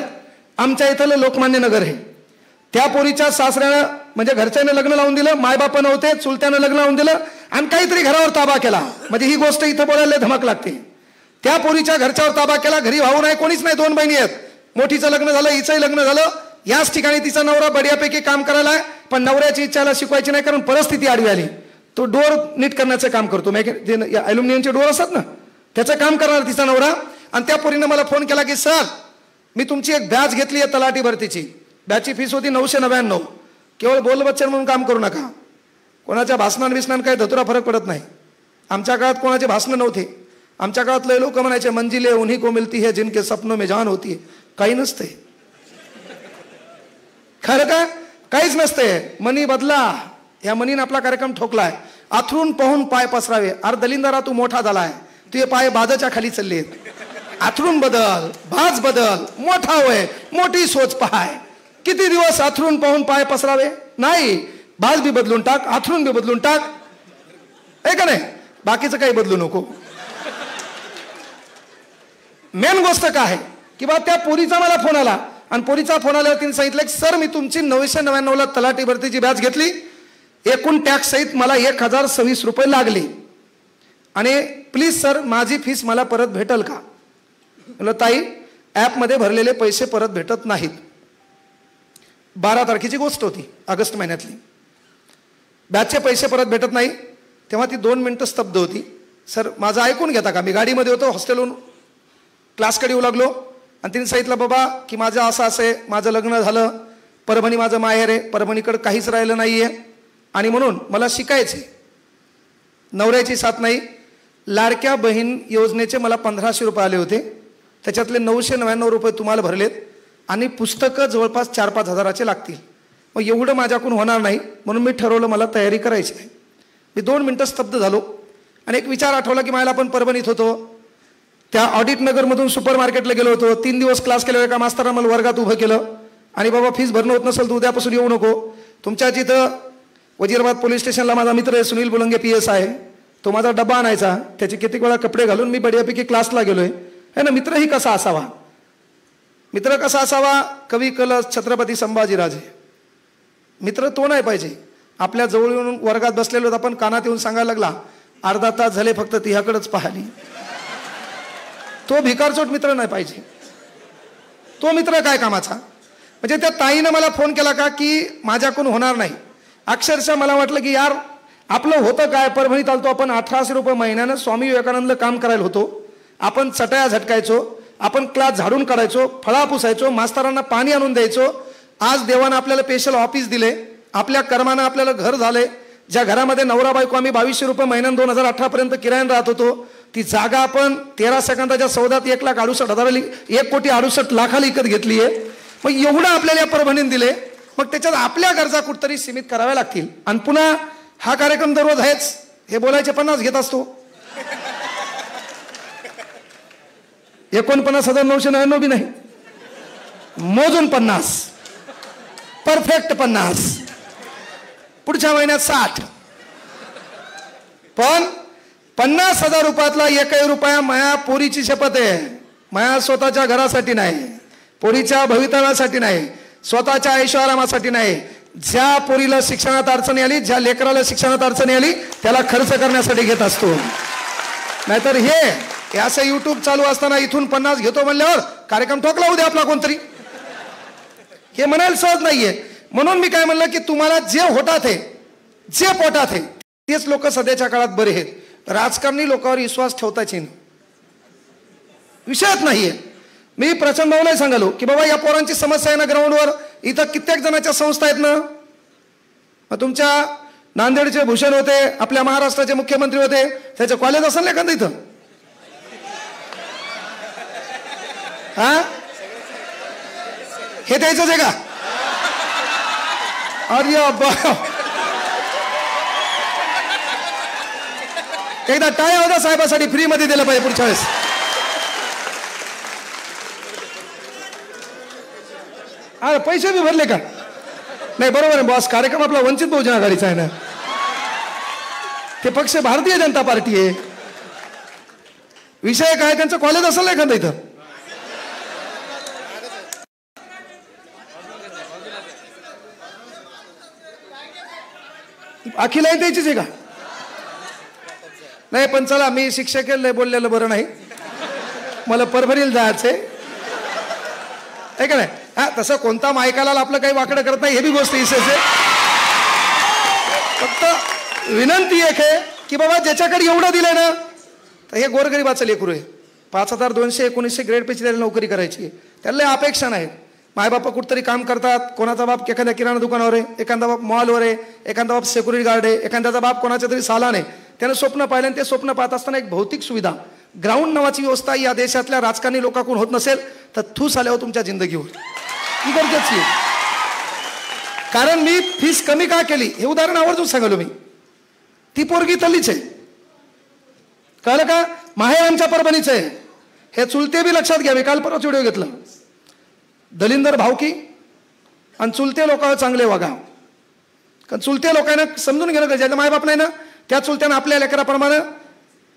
आमच्या इथलं लोकमान्य नगर आहे. त्या पोरीच्या सासऱ्यानं म्हणजे घरच्यानं लग्न लावून दिलं, मायबापा नव्हते, चुलत्यानं लग्न लावून दिलं आणि काहीतरी घरावर ताबा केला. म्हणजे ही गोष्ट इथं बोलायला धमक लागते. त्या पोरीच्या घरच्यावर ताबा केला. घरी भाऊ नाही, कोणीच नाही, 2 बहिणी आहेत. मोठीचं लग्न झालं, हिचंही लग्न झालं. याच ठिकाणी तिचा नवरा बढियापैकी काम करायला आहे, पण नवऱ्याची इच्छाला शिकवायची नाही कारण परिस्थिती आडवी आली. तो डोर नीट करण्याचं काम करतो. ॲल्युमिनियमचे डोर असतात ना, त्याचं काम करणार तिचा नवरा. आणि त्या पोरीनं मला फोन केला की सर मी तुमची एक बॅच घेतली आहे तलाठी भरतीची. बॅचची फीस होती 999. केवळ बोल बच्चन म्हणून काम करू नका. कोणाच्या भाषणान काही धतुरा फरक पडत नाही. आमच्या काळात कोणाचे भाषणं नव्हते. आमच्या काळात लय लोक म्हणायचे मंजिले उन्हीं को मिलती है जिनके सपनों में जान होती है. काही नसते. खरं का? काहीच नसते. मनी बदला. या मनीने आपला कार्यक्रम ठोकलाय. आथरून पाहून पाय पसरावे. अरे दलिंदरा तू मोठा झालाय, तुझे पाय बाजाच्या खाली चाललेत. आथरून बदल, भाज बदल, मोठा होय, मोठी सोच पाहाय. किती दिवस आथरून पाहून पाय पसरावे? नाही. भाज बी बदलून टाक, आथरून बी बदलून टाक, आहे का नाही? बाकीचं काही बदलू नको. मेन गोष्ट काय आहे की बा त्या पोरीचा मला फोन आला आणि पोरीचा फोन आल्यावर तिने सांगितलं की सर मी तुमची 999ला तलाठी भरतीची बॅच घेतली, एकूण टॅक्स सहित मला 1026 रुपये लागले आणि प्लीज सर माझी फीस मला परत भेटल का? म्हणलं ताई ॲपमध्ये भरलेले पैसे परत भेटत नाहीत. 12 तारखेची गोष्ट होती, ऑगस्ट महिन्यातली. बॅचचे पैसे परत भेटत नाही. तेव्हा ती 2 मिनिटं स्तब्ध होती. सर माझं ऐकून घेता का? मी गाडीमध्ये होतो, हॉस्टेलहून क्लासकडे येऊ लागलो आणि तिने सांगितलं बाबा की माझं असं आहे, माझं लग्न झालं, परभणी माझं माहेर आहे, परभणीकडं काहीच राहिलं नाही आहे आणि म्हणून मला शिकायचे, नवऱ्याची साथ नाही. लाडक्या बहीण योजनेचे मला 1500 रुपये आले होते, त्याच्यातले 999 रुपये तुम्हाला भरलेत आणि पुस्तकं जवळपास 4-5 हजाराचे लागतील. मग एवढं माझ्याकडून होणार नाही, म्हणून मी ठरवलं मला तयारी करायची आहे. मी 2 मिनिटं स्तब्ध झालो आणि एक विचार आठवला की मला आपण परभणीत होतो, त्या ऑडिट नगरमधून सुपर मार्केटला गेलो होतो. 3 दिवस क्लास केल्यावर एका मास्तरानं मला वर्गात उभं केलं आणि बाबा फीस भरणं होत नसेल तर उद्यापासून येऊ नको. तुमच्या तिथं वजीराबाद पोलीस स्टेशनला माझा मित्र आहे सुनील बुलंगे PS आहे, तो माझा डब्बा आणायचा, त्याचे कितीक वेळा कपडे घालून मी बढियापैकी क्लासला गेलोय. है ना? मित्रही कसा असावा? मित्र कसा असावा? कवी कलश छत्रपती संभाजीराजे. मित्र तो नाही पाहिजे आपल्या जवळ येऊन वर्गात बसलेलो आपण कानात येऊन सांगायला लागला अर्धा तास झाले फक्त तिच्याकडेच पाहिली. तो भिकारचोट मित्र नाही पाहिजे. तो मित्र काय कामाचा? म्हणजे त्या ताईनं मला फोन केला का की माझ्याकडून होणार नाही. अक्षरशः मला वाटलं की यार आपलं होतं काय, परभणीत आलतो आपण 1800 रुपये महिन्यानं स्वामी विवेकानंद काम करायला होतो, आपण चटया झटकायचो, आपण क्लास झाडून काढायचो, फळा पुसायचो, मास्तरांना पाणी आणून द्यायचो. आज देवानं आपल्याला स्पेशल ऑफिस दिले, आपल्या कर्मानं आपल्याला घर झाले. ज्या घरामध्ये नवरा बायको आम्ही 2200 रुपये महिन्यानं 2018 पर्यंत किरायानं राहत होतो, ती जागा आपण 13 सेकंदाच्या सौद्यात 1,68,000 1,68,00,000 विकत घेतली आहे. मग एवढं आपल्याला या परभणीने दिले, मग त्याच्यात आपल्या गरजा कुठतरी सीमित कराव्या लागतील. आणि पुन्हा हा कार्यक्रम दररोज आहेच, हे बोलायचे 50 घेत असतो. 49,999 बी नाही, मोजून 50, परफेक्ट 50, पुढच्या महिन्यात 60. पण 50,000 रुपयातला 1 रुपया माया पोरीची शपथ आहे, माया स्वतःच्या घरासाठी नाही, पोरीच्या भवितव्यासाठी नाही, स्वतःच्या ऐशोआरामासाठी नाही. ज्या पोरीला शिक्षणात अडचणी आली, ज्या लेकराला शिक्षणात अडचणी आली त्याला खर्च करण्यासाठी घेत असतो. नाहीतर हे असं युट्यूब चालू असताना इथून 50 घेतो म्हणल्यावर कार्यक्रम ठोकला उद्या आपला कोणतरी, हे म्हणायला सहज नाहीये. म्हणून मी काय म्हणलं की तुम्हाला जे होतात आहे, जे पोटात आहे तेच लोक सध्याच्या काळात बरे आहेत. राजकारणी लोकांवर विश्वास ठेवताच येईल, विषयच नाहीये. मी प्रचंड भाऊला सांगालो की बाबा या पोरांची समस्या आहे ना ग्राउंडवर, इथं कित्येक जणांच्या संस्था आहेत ना. मग तुमच्या नांदेडचे भूषण होते, आपल्या महाराष्ट्राचे मुख्यमंत्री होते, त्याचं कॉलेज असेल ना एखादं इथं. हा हे द्यायचंच आहे का? अरे एकदा टाळ्या होत्या साहेबासाठी, फ्री मध्ये दिलं पाहिजे पुढच्या वेळेस. अरे पैसे बी भरले का? नाही बरोबर आहे बॉस, कार्यक्रम आपला वंचित बहुजन आघाडीचा आहे ना, ते पक्ष भारतीय जनता पार्टी आहे. विषय काय त्यांचं कॉलेज असेल ना एखादं इथं. अखिल आहे द्यायचीच आहे का? नाही पण चला, मी शिक्षकाला बोललेलं बरं नाही, मला परभणीला जायचंय आहे का नाही. हा तसं कोणता मायकाला आपलं काही वाकडं करत नाही, हे बी गोष्ट विशेष आहे. फक्त विनंती एक आहे की बाबा ज्याच्याकडे एवढं दिलंय ना, तर हे गोरगरिबाचं लेकरू आहे. 5,219 ग्रेड पैकी त्याला नोकरी करायची, त्याला अपेक्षा नाही. मायबापा कुठतरी काम करतात, कोणाचा बाप एखाद्या किराणा दुकानावर आहे, एखादा बाप मॉलवर आहे, एखादा बाप सिक्युरिटी गार्ड आहे, एखाद्याचा बाप कोणाच्या तरी सालान आहे. त्यानं स्वप्न पाहिलं आणि ते स्वप्न पाहत असताना एक भौतिक सुविधा ग्राउंड नावाची व्यवस्था या देशातल्या राजकारणी लोकांकडून होत नसेल तर थूस आल्यावर तुमच्या जिंदगीवर ही गरजेची आहे. कारण मी फीस कमी का केली हे उदाहरण आवर्जून सांगलो मी. ती पोरगी तल्लीच आहे, कळलं का? माहेर आमच्या परभणीच आहे. हे चुलते बी लक्षात घ्या. मी काल परवाच व्हिडिओ घेतला. दलिंदर भावकी आणि चुलते लोकांवर चांगले वागा. कारण चुलते लोकांना समजून घेणं गरजेचं. मायबाप नाही ना, त्या चुलत्यानं आपल्या लेकराप्रमाणे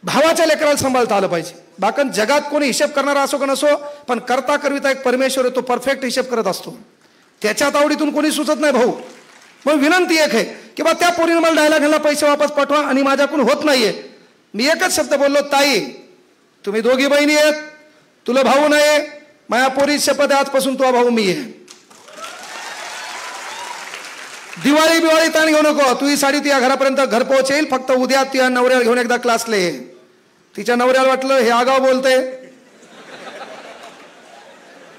भावाच्या लेकराला सांभाळता आलं पाहिजे. बाकी जगात कोणी हिशेब करणारा असो का नसो, पण करता करविता एक परमेश्वर आहे, तो परफेक्ट हिशेब करत असतो. त्याच्यात आवडीतून कोणी सुचत नाही भाऊ. मग विनंती एक आहे की बा त्या पोरीने मला डायलॉग घालला पैसे वापस पाठवा आणि माझ्याकडून होत नाहीये. मी एकच शब्द बोललो, ताई तुम्ही दोघी बहिणी आहेत, तुला भाऊ नाही, माझ्या पोरी शपथ आहे आजपासून तुझा भाऊ मी आहे. दिवाळी बिवाळी ताण घेऊ नको. तू ही साडी तुझ्या घरापर्यंत घर पोहोचेल. फक्त उद्या तुझ्या नवऱ्याला घेऊन एकदा क्लासला ये. तिच्या नवऱ्याला वाटलं हे आगाव बोलते,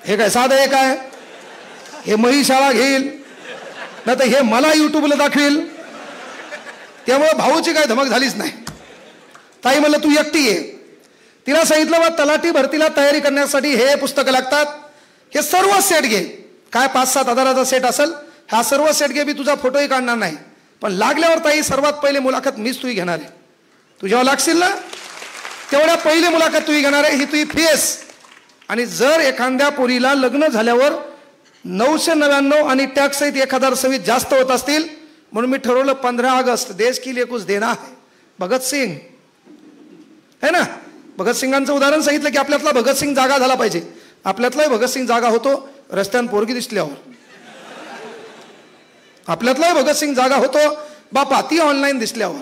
हे काय साधं आहे काय, हे मही शाळा घेईल नाही तर हे मला युट्यूबला दाखवेल. त्यामुळे भाऊची काय धमक झालीच नाही. ताई म्हणलं तू एकटी आहे. तिला सांगितलं बा तलाठी भरतीला तयारी करण्यासाठी हे पुस्तकं लागतात, हे सर्व सेट घे. काय 5-7 हजाराचा सेट असेल, हा सर्व सेट घे. मी तुझा फोटोही काढणार नाही, पण लागल्यावर ताई सर्वात पहिले मुलाखत मीच तुझी घेणार आहे. तू जेव्हा लागशील ना तेवढ्या पहिली मुलाखत तुझी घेणार आहे. ही तुझी फीस. आणि जर एखाद्या पोरीला लग्न झाल्यावर 999 आणि टॅक्स सहित 1026 जास्त होत असतील, म्हणून मी ठरवलं 15 ऑगस्ट देश के लिए कुछ देना है. भगतसिंग है ना, भगतसिंगांचं उदाहरण सांगितलं की आपल्यातला भगतसिंग जागा झाला पाहिजे. आपल्यातलाही भगतसिंग जागा होतो रस्त्यानं पोरगी दिसल्यावर. आपल्यातलाही भगतसिंग जागा होतो बापा ती ऑनलाईन दिसल्यावर.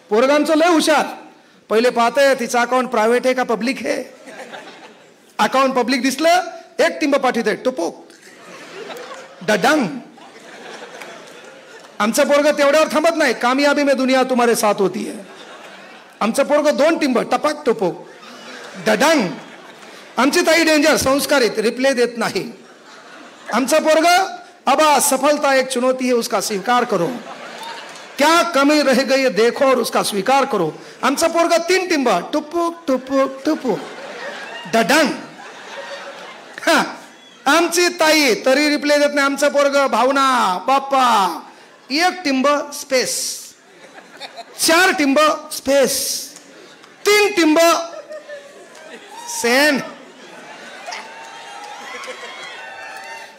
पोरगांचं लय हुशार. पहिले पाहतंय तिचं अकाउंट प्रायव्हेट आहे का पब्लिक आहे. अकाउंट पब्लिक दिसलं एक टिंब पाठवते टुपूक डडंग. आमचं पोरग तेवढ्यावर थांबत नाही. कामयाबी में दुनिया तुम्हारे साथ होती है. आमचं पोरग 2 टिंब टपक टुपूक डडंग. आमची ताई डेंजर संस्कारित रिप्ले देत नाही. आमचं पोरग अबा सफलता एक चुनौती है उसका स्वीकार करो, क्या कमी रह गई देखो और उसका स्वीकार करो. आमचं पोरग 3 टिंब टुपूक टुपूक टुपूक डडंग. हा आमची ताई तरी रिप्ले देत नाही. आमचं पोरग भावना बाप्पा 1 टिंब स्पेस, 4 टिंब स्पेस, 3 टिंब सेन.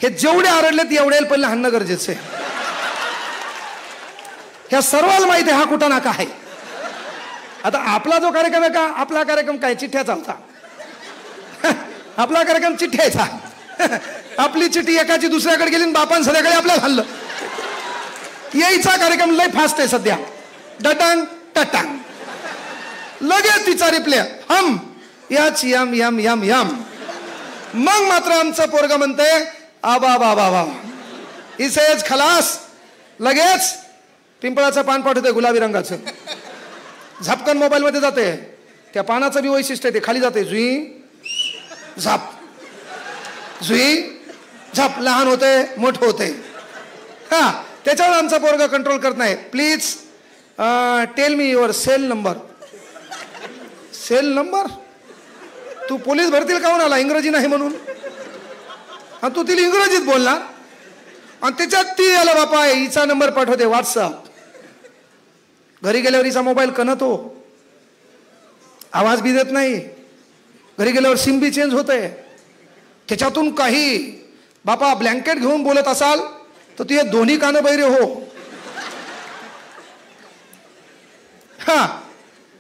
हे जेवढे आरडलेत एवढे पहिले हाणणं गरजेचं आहे. ह्या सर्वांना माहिती आहे हा कुठं नाका आहे. आता आपला जो कार्यक्रम आहे का, आपला कार्यक्रम काय चिठ्ठ्याचा होता. आपला कार्यक्रम चिठ्ठ्याचा. आपली चिठ्ठी एकाची दुसऱ्याकडे गेली, बापान सध्याकडे आपल्याला हल्लं. यायचा कार्यक्रम लय फास्ट आहे सध्या. डटांग टटांग लगेच तिचा रिप्ले हम याच यम यम यम यम. मग मात्र आमचं पोरग म्हणते आबा बाबा बाबा इसेच खलास. लगेच पिंपळाचं पान पाठवते गुलाबी रंगाचं. झपकन मोबाईल मध्ये जाते. त्या पानाचं बी वैशिष्ट्य आहे, ते खाली जाते जुई झाप जुई झाप. लहान होते मोठं होते. हा त्याच्यावर आमचा पोरगा कंट्रोल करत नाही. Please tell me your cell number. Cell number? तू पोलीस भरतील काहून आला इंग्रजी नाही म्हणून. आणि तू तिला इंग्रजीत बोलला आणि त्याच्यात ती आला बापा हिचा नंबर पाठवते व्हॉट्सअप. घरी गेल्यावर हिचा मोबाईल कणतो, आवाज बी देत नाही. घरी गेल्यावर सिम बी चेंज होते. त्याच्यातून काही बापा ब्लँकेट घेऊन बोलत असाल तर तू हे दोन्ही कानं बैरे हो. हा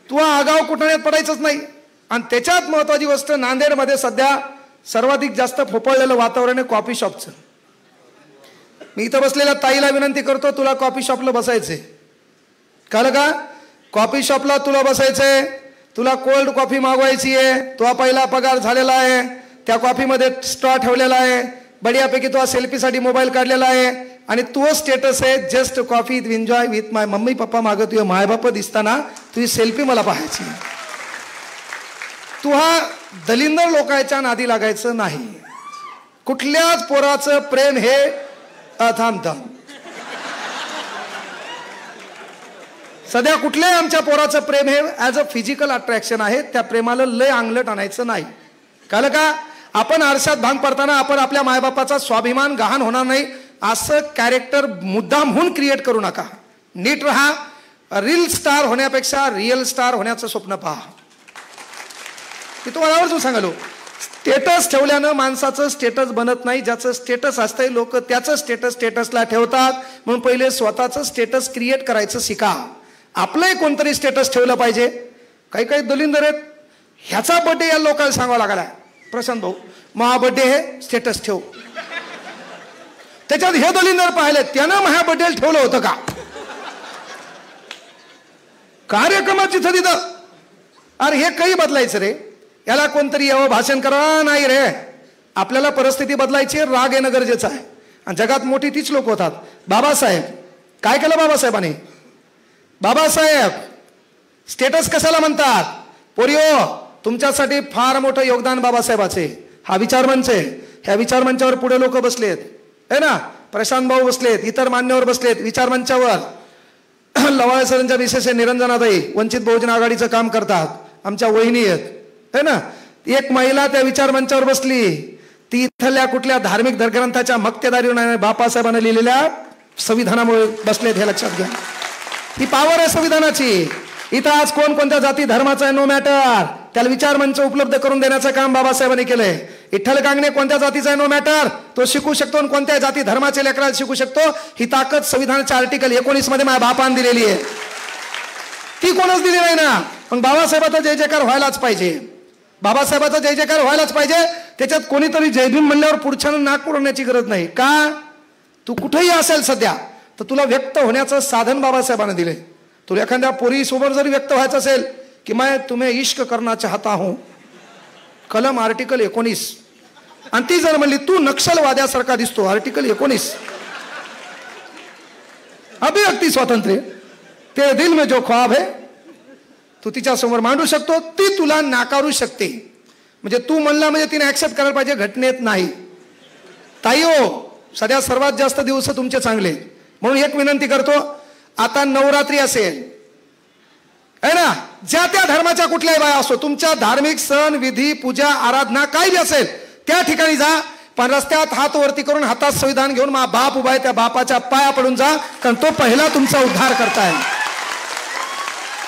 तू आगाव कुठण्यात पडायचंच नाही. आणि त्याच्यात महत्वाची गोष्ट नांदेडमध्ये सध्या सर्वाधिक जास्त फोपळलेलं वातावरण आहे कॉफी शॉपचं. मी इथं बसलेल्या ताईला विनंती करतो तुला कॉफी शॉपला बसायचंय. कळलं का? कॉफी शॉपला तुला बसायचंय. तुला कोल्ड कॉफी मागवायची आहे. तुझा पहिला पगार झालेला आहे. त्या कॉफीमध्ये स्ट्रॉ ठेवलेला आहे. बढियापैकी तुझा सेल्फीसाठी मोबाईल काढलेला आहे आणि तो स्टेटस आहे just coffee enjoy with my mummy papa. मागं तुझे माय बाप दिसताना तुझी सेल्फी मला पाहायची. तू हा दलिंदर लोकांच्या नादी लागायचं नाही. कुठल्याच पोराचं प्रेम हे अथांम सध्या कुठल्याही आमच्या पोराचं प्रेम हे ॲज अ फिजिकल अट्रॅक्शन आहे. त्या प्रेमाला लय अंगलट आणायचं नाही. कळलं का? आपण आरशात भांग पडताना आपण आपल्या मायबापाचा स्वाभिमान गहाण होणार नाही असं कॅरेक्टर मुद्दाम होऊन क्रिएट करू नका. नीट राहा. रील स्टार होण्यापेक्षा रिअल स्टार होण्याचं स्वप्न पहा. मी तुम्हाला आवर्जून सांगालो, स्टेटस ठेवल्यानं माणसाचं स्टेटस बनत नाही. ज्याचं स्टेटस असतंय लोक त्याचं स्टेटसला ठेवतात. म्हणून पहिले स्वतःचं स्टेटस क्रिएट करायचं शिका. आपलंही कोणतरी स्टेटस ठेवलं पाहिजे. काही काही दलिंदर आहेत, ह्याचा बर्थडे या लोकांना सांगावं लागला, प्रशांत भाऊ महा बर्थडे हे स्टेटस ठेव. त्याच्यात हे दलिंदर पाहिले, त्यानं महा बर्थडे ठेवलं होतं का? कार्यक्रमाची तिथं अरे हे काही बदलायचं रे. याला कोणतरी यावं भाषण करा नाही रे. आपल्याला परिस्थिती बदलायची, राग येणं गरजेचं आहे. आणि जगात मोठी तीच लोक होतात. बाबासाहेब काय केलं? बाबासाहेबांनी बाबासाहेब स्टेटस कशाला म्हणतात? पोरिओ तुमच्यासाठी फार मोठं योगदान बाबासाहेबाचे. हा विचारमंच आहे. ह्या विचारमंचावर पुढे लोक बसलेत है ना. प्रशांत भाऊ बसलेत, इतर मान्यवर बसलेत विचारमंचावर. लवाळे सरांच्या विशेष निरंजनाताई वंचित बहुजन आघाडीचं काम करतात, आमच्या वहिनी आहेत है ना. एक महिला त्या विचारमंचावर बसली. ती इथल्या कुठल्या धार्मिक ग्रंथाच्या मक्तेदारीवर बापासाहेबांना लिहिलेल्या संविधानामुळे बसलेत, हे लक्षात घ्या. ही पावर आहे संविधानाची. इथं आज कोण कोणत्या जाती धर्माचा आहे नो मॅटर, त्याला विचारमंच उपलब्ध करून देण्याचं काम बाबासाहेबांनी केलंय. विठ्ठल कांगणे कोणत्या जातीचा आहे नो मॅटर, तो शिकू शकतो आणि कोणत्या जाती धर्माचे लेकराला शिकू शकतो. ही ताकद संविधानाच्या आर्टिकल 19 मध्ये माझ्या बापान दिलेली आहे. ती कोणच दिली नाही ना. पण बाबासाहेबाचा जय जयकार व्हायलाच पाहिजे. बाबासाहेबाचा जय जयकार व्हायलाच पाहिजे. त्याच्यात कोणीतरी जयभीम म्हणल्यावर पुढच्यानं नाक पुरवण्याची गरज नाही. का? तू कुठेही असेल सध्या तर तुला व्यक्त होण्याचं साधन बाबासाहेबांना दिले. तुला एखाद्या पोरी सोबत जरी व्यक्त व्हायचं असेल की मैं तुम्हें इश्क करना चाहता हूं, कलम आर्टिकल 19. आणि ती जर म्हणली तू नक्षलवाद्यासारखा दिसतो, आर्टिकल 19. अभिव्यक्ती स्वातंत्र्य, ते दिल में जो ख्वाब है तू तिच्या समोर मांडू शकतो. ती तुला नाकारू शकते. म्हणजे तू म्हणला म्हणजे तिने ऍक्सेप्ट करायला पाहिजे, घटनेत नाही. ताई हो, सध्या सर्वात जास्त दिवस तुमचे चांगले. म्हणून एक विनंती करतो, आता नवरात्री असेल है ना, ज्या त्या धर्माच्या कुठल्याही बाया असो, तुमच्या धार्मिक सण विधी पूजा आराधना काही असेल त्या ठिकाणी जा. पण रस्त्यात हात वरती करून हातात संविधान घेऊन मा बाप उभा आहे, त्या बापाच्या पाया पडून जा. कारण तो पहिला तुमचा उद्धार करताय.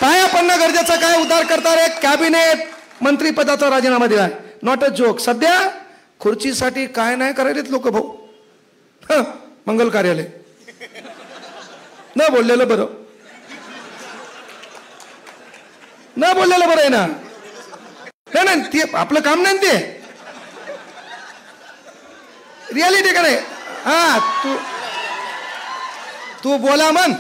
पाया पडणं गरजेचं. काय उद्धार करता रे? कॅबिनेट मंत्रीपदाचा राजीनामा दिलाय. Not a joke. सध्या खुर्चीसाठी काय नाही करायलेत लोक भाऊ. मंगल कार्यालय न बोललेलं बरं, न बोललेलं बरं आहे ना. हे ना, ते आपलं काम नाही ते रियालिटी का नाही. हा तू बोला मन.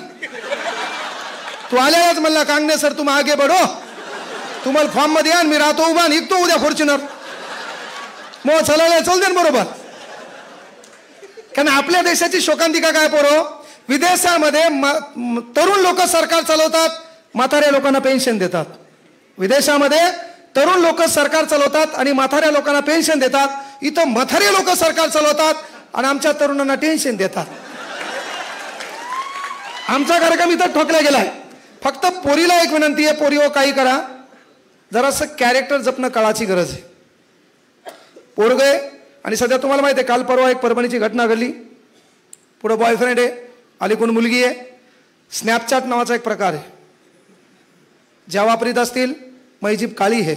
तू आल्यालाच म्हणला कांगणे सर तुम आगे बढो, तुम्हाला फॉर्म मध्ये या, मी राहतो उभा निघतो उद्या फॉर्च्युनर मग चालवलं चल दे बरोबर. कारण आपल्या देशाची शोकांतिका काय पोरो, विदेशामध्ये तरुण लोक सरकार चालवतात, म्हाताऱ्या लोकांना पेन्शन देतात. विदेशामध्ये तरुण लोक सरकार चालवतात आणि म्हाताऱ्या लोकांना पेन्शन देतात. इथं म्हातारे लोक सरकार चालवतात आणि आमच्या तरुणांना टेन्शन देतात. आमचा कार्यक्रम इथं ठोकला गेलाय. फक्त पोरीला एक विनंती आहे, पोरीवर काही करा, जरासं कॅरेक्टर जपणं काळाची गरज आहे. पोरगे आणि सध्या तुम्हाला माहिती आहे, काल परवा एक परभणीची घटना घडली. पुढे बॉयफ्रेंड आहे, अलीकडून मुलगी आहे. स्नॅपचॅट नावाचा एक प्रकार आहे. ज्या वापरीत असतील माझी जीभ काळी आहे.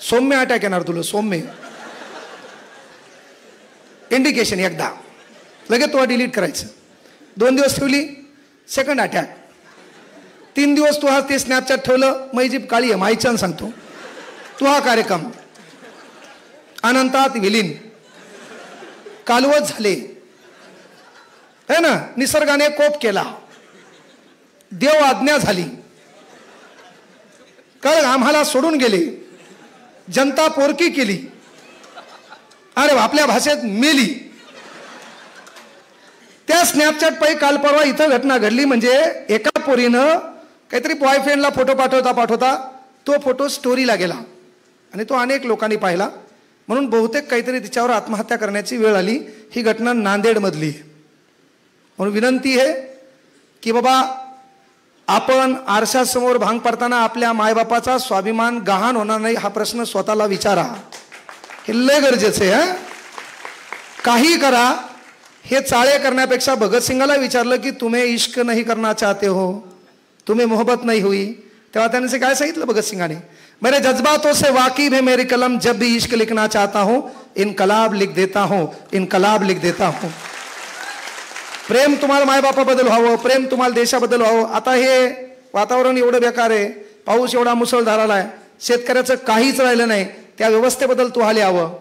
सौम्य अटॅक येणार तुला, सौम्य इंडिकेशन. एकदा लगेच तो डिलीट करायचं. 2 दिवस ठेवली, सेकंड अटॅक. 3 दिवस तू हा ते स्नॅपचॅट ठेवलं, माझी जीभ काळी आहे, माईच्यानं सांगतो. तू हा कार्यक्रम अनंतात विलीन, कालवत झाले है ना. निसर्गाने कोप केला, देव आज्ञा झाली, कारण आम्हाला सोडून गेले, जनता पोरकी केली. अरे आपल्या भाषेत मेली. त्या स्नॅपचॅट पायी काल परवा इथं घटना घडली. म्हणजे एका पोरीनं काहीतरी बॉयफ्रेंडला फोटो पाठवता तो फोटो स्टोरीला गेला आणि तो अनेक लोकांनी पाहिला. म्हणून बहुतेक काहीतरी तिच्यावर आत्महत्या करण्याची वेळ आली. ही घटना नांदेड मधली. म्हणून विनंती आहे की बाबा आपण आरशासमोर भांग पाडताना आपल्या मायबापाचा स्वाभिमान गहाण होणार नाही हा प्रश्न स्वतःला विचारा. हे लय गरजेचं आहे. हा, काही करा. हे चाळे करण्यापेक्षा भगतसिंगाला विचारलं की तुम्ही इश्क नहीं करना चाहते हो, तुम्हें मोहब्बत नहीं हुई, तेव्हा त्यांनी काय सांगितलं भगतसिंगाने, मेरे जज्बातों से वाकिफ है मेरी कलम, जब भी इश्क लिखना चाहता हूं इनकलाब लिख देता हूं, इनकलाब लिख देता हूं. प्रेम तुम्हाला मायबापाबद्दल व्हावं, प्रेम तुम्हाला देशाबद्दल व्हावं. आता हे वातावरण एवढं बेकार आहे, पाऊस एवढा मुसळधार आलाय, शेतकऱ्याचं काहीच राहिलं नाही, त्या व्यवस्थेबद्दल तू हाले यावं,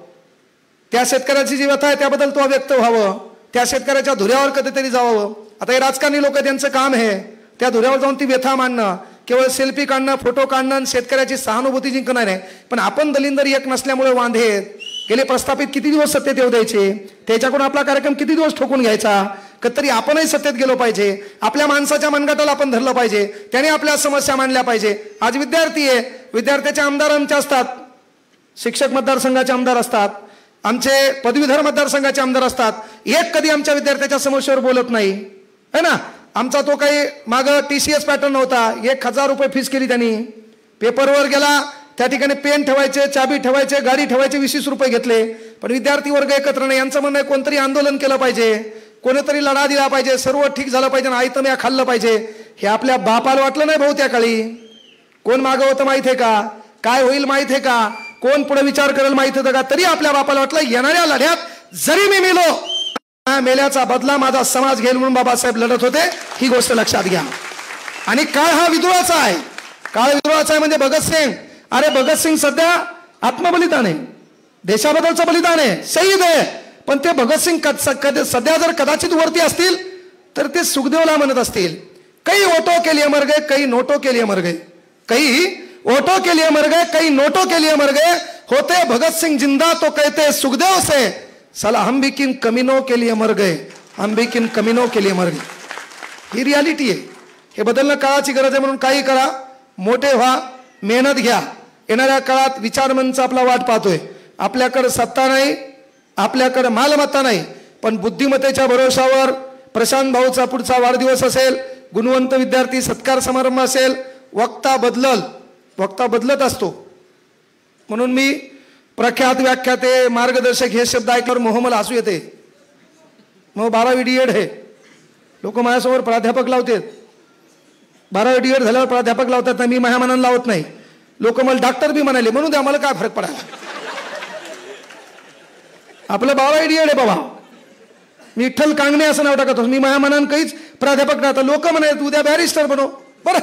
त्या शेतकऱ्याची जी व्यथा आहे त्याबद्दल तू व्यक्त व्हावं, त्या शेतकऱ्याच्या धुऱ्यावर कधीतरी जावं. आता हे राजकारणी लोक त्यांचं काम आहे त्या धुऱ्यावर जाऊन ती व्यथा मांडणं, केवळ सेल्फी काढणं, फोटो काढणं आणि शेतकऱ्याची सहानुभूती जिंकणार आहे. पण आपण दलिंदर एक नसल्यामुळे वांधे गेले प्रस्थापित किती दिवस सत्तेत येऊ द्यायचे, त्याच्याकडून आपला कार्यक्रम किती दिवस ठोकून घ्यायचा. कधीतरी आपणही सत्तेत गेलो पाहिजे, आपल्या माणसाच्या मनगटाला आपण धरलं पाहिजे, त्याने आपल्या समस्या मांडल्या पाहिजे. आज विद्यार्थी आहे, विद्यार्थ्याचे आमदार आमचे असतात, शिक्षक मतदारसंघाचे आमदार असतात, आमचे पदवीधर मतदारसंघाचे आमदार असतात. एक कधी आमच्या विद्यार्थ्याच्या समस्येवर बोलत नाही है ना. आमचा तो काही मागं TCS पॅटर्न नव्हता, 1000 रुपये फीस केली त्यांनी, पेपरवर गेला त्या ठिकाणी पेन ठेवायचे, चाबी ठेवायचे, गाडी ठेवायचे, 20 रुपये घेतले. पण विद्यार्थी वर्ग एकत्र नाही. यांचं म्हणणं आहे कोणतरी आंदोलन केलं पाहिजे, कोणीतरी लढा दिला पाहिजे, सर्व ठीक झालं पाहिजे, आयतं या खाल्लं पाहिजे. हे आपल्या बापाला वाटलं नाही भाऊ त्या काळी. कोण मागं होतं माहित आहे का, काय होईल माहित आहे का, कोण पुढे विचार करेल माहित होतं का. तरी आपल्या बापाला वाटलं येणाऱ्या लढ्यात जरी मी मेलो, मेल्याचा बदला माझा समाज घेईल म्हणून बाबासाहेब लढत होते. ही गोष्ट लक्षात घ्या. आणि काळ हा विद्रोहाचा आहे, काळ विद्रोहाचा आहे म्हणजे भगतसिंग. अरे भगतसिंग सध्या आत्मबलिदान आहे, देशाबद्दलचं बलिदान आहे, शहीद आहे. पण ते भगतसिंग सध्या जर कदाचित वरती असतील तर ते सुखदेवला म्हणत असतील, कई ओटो के लिए मर गए, कई नोटो के लिए मर गए, कई ओटो के लिए मर गए, कई नोटो के लिए मर गए, होते भगत सिंह जिंदा तो कहते सुखदेव से, साला हम भी किन कमीनों के लिए मर गए, हम भी किन कमीनों के लिए मर गए. ही रियालिटी आहे. हे बदलणं काळाची गरज आहे. म्हणून काही करा, मोठे व्हा, मेहनत घ्या. येणाऱ्या काळात विचारमंच आपला वाट पाहतोय. आपल्याकडे सत्ता नाही, आपल्याकडे मालमत्ता नाही, पण बुद्धिमत्तेच्या भरोशावर प्रशांत भाऊचा पुढचा वाढदिवस असेल, गुणवंत विद्यार्थी सत्कार समारंभ असेल, वक्ता बदलत असतो. म्हणून मी प्रख्यात व्याख्याते मार्गदर्शक हे शब्द ऐकल्यावर मोहम्मद हसू येते. मग 12वी D.Ed आहे, लोक माझ्यासमोर प्राध्यापक लावतात. 12वी D.Ed झाल्यावर प्राध्यापक लावतात ना, मी माझ्या मनानं लावत नाही. लोक मला डॉक्टर बी म्हणाले, म्हणून ते आम्हाला काय फरक पडायला. आपलं 12वी D.Ed आहे बाबा. मी विठ्ठल कांगणे असं नाव टाकत होतो, मी माझ्या मनानं काहीच प्राध्यापक राहता. लोक म्हणाले उद्या बॅरिस्टर बनव, बरं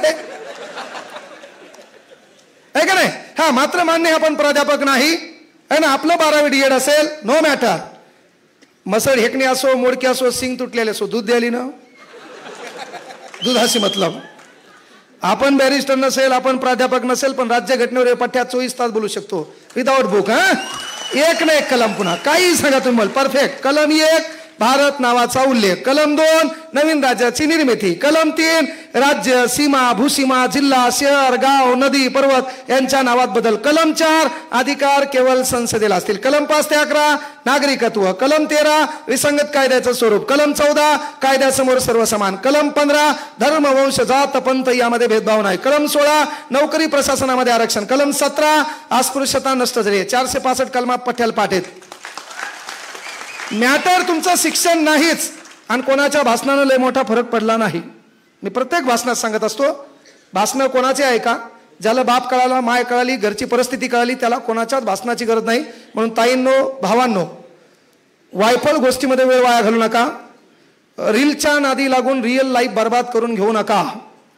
आहे का नाही. हा मात्र मान्य आपण प्राध्यापक नाही आहे ना. आपलं 12वी D.Ed असेल, नो मॅटर. मसळ हेकणी असो, मोडकी असो, सिंग तुटलेले असो, दूध द्याली ना, दुधाशी मतलब. आपण बॅरिस्टर नसेल, आपण प्राध्यापक नसेल, पण राज्यघटनेवर पठ्यात 24 तास बोलू शकतो विदाउट बुक. हा एक ना एक कलम, पुन्हा काही सांगा तुम्ही मला, परफेक्ट. कलम 1 भारत नावाचा उल्लेख, कलम 2 नवीन राज्याची निर्मिती, कलम 3 राज्य, सीमा, भूसीमा, जिल्हा, शहर, गाव, नदी, पर्वत यांच्या नावात बदल, कलम 4 अधिकार केवळ संसदेला असतील, कलम 5 ते 11 नागरिकत्व, कलम 13 विसंगत कायद्याचं स्वरूप, कलम 14 कायद्यासमोर सर्व समान, कलम 15 धर्म, वंश, जात, पंथ यामध्ये भेदभाव नाही, कलम 16 नोकरी प्रशासनामध्ये आरक्षण, कलम 17 अस्पृश्यता नष्ट झाली. 465 कलमात पठ्याल पाठेत. मॅटर तुमचं शिक्षण नाहीच. आणि कोणाच्या भाषणानं लय मोठा फरक पडला नाही. मी प्रत्येक भाषणात सांगत असतो, भाषणं कोणाचे आहे का, ज्याला बाप कळाला, माय कळाली, घरची परिस्थिती कळाली, त्याला कोणाच्याच भाषणाची गरज नाही. म्हणून ताईंनो, भावांनो, वायफळ गोष्टीमध्ये वेळ वाया घालू नका. रीलच्या नादी लागून रिअल लाईफ बर्बाद करून घेऊ नका.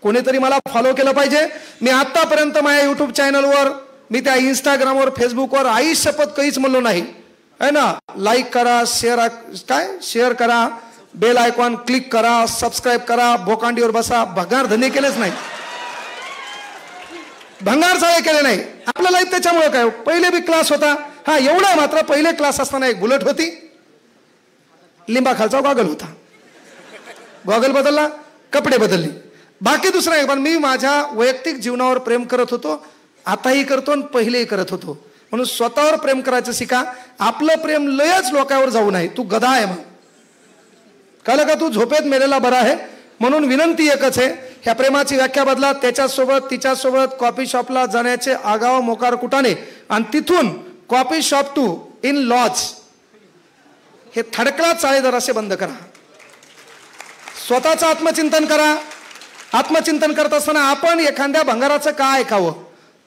कोणीतरी मला फॉलो केलं पाहिजे. मी आतापर्यंत माझ्या युट्यूब चॅनलवर, मी त्या इंस्टाग्रामवर, फेसबुकवर आई शपथ काहीच म्हणलो नाही है ना. लाईक करा, शेअर करा, बेल आयकॉन क्लिक करा, सबस्क्राईब करा, भोकांडीवर बसा, भंगार धंदे केलेच नाही, भंगार साळे केले नाही. आपलं लाईफ त्याच्यामुळे काय, पहिले बी क्लास होता. हा एवढा मात्र, पहिले क्लास असताना एक बुलेट होती, लिंबा खालचा गॉगल होता, गॉगल बदलला, कपडे बदलले, बाकी दुसरा एक. पण मी माझ्या वैयक्तिक जीवनावर प्रेम करत होतो, आताही करतो आणि पहिलेही करत होतो. म्हणून स्वतःवर प्रेम करायचं शिका. आपलं प्रेम लयच लोकांवर जाऊ नये. तू गधा आहे मग, कळलं का, तू झोपेत मेलेला बरा आहे. म्हणून विनंती एकच आहे, ह्या प्रेमाची व्याख्या बदला. त्याच्यासोबत तिच्यासोबत कॉफी शॉपला जाण्याचे आगाव मोकार कुटाने आणि तिथून कॉफी शॉप टू इन लॉज हे थडकला चाळेदर असे बंद करा. स्वतःचं आत्मचिंतन करा. आत्मचिंतन करत असताना आपण एखाद्या भंगाराचं काय ऐकावं.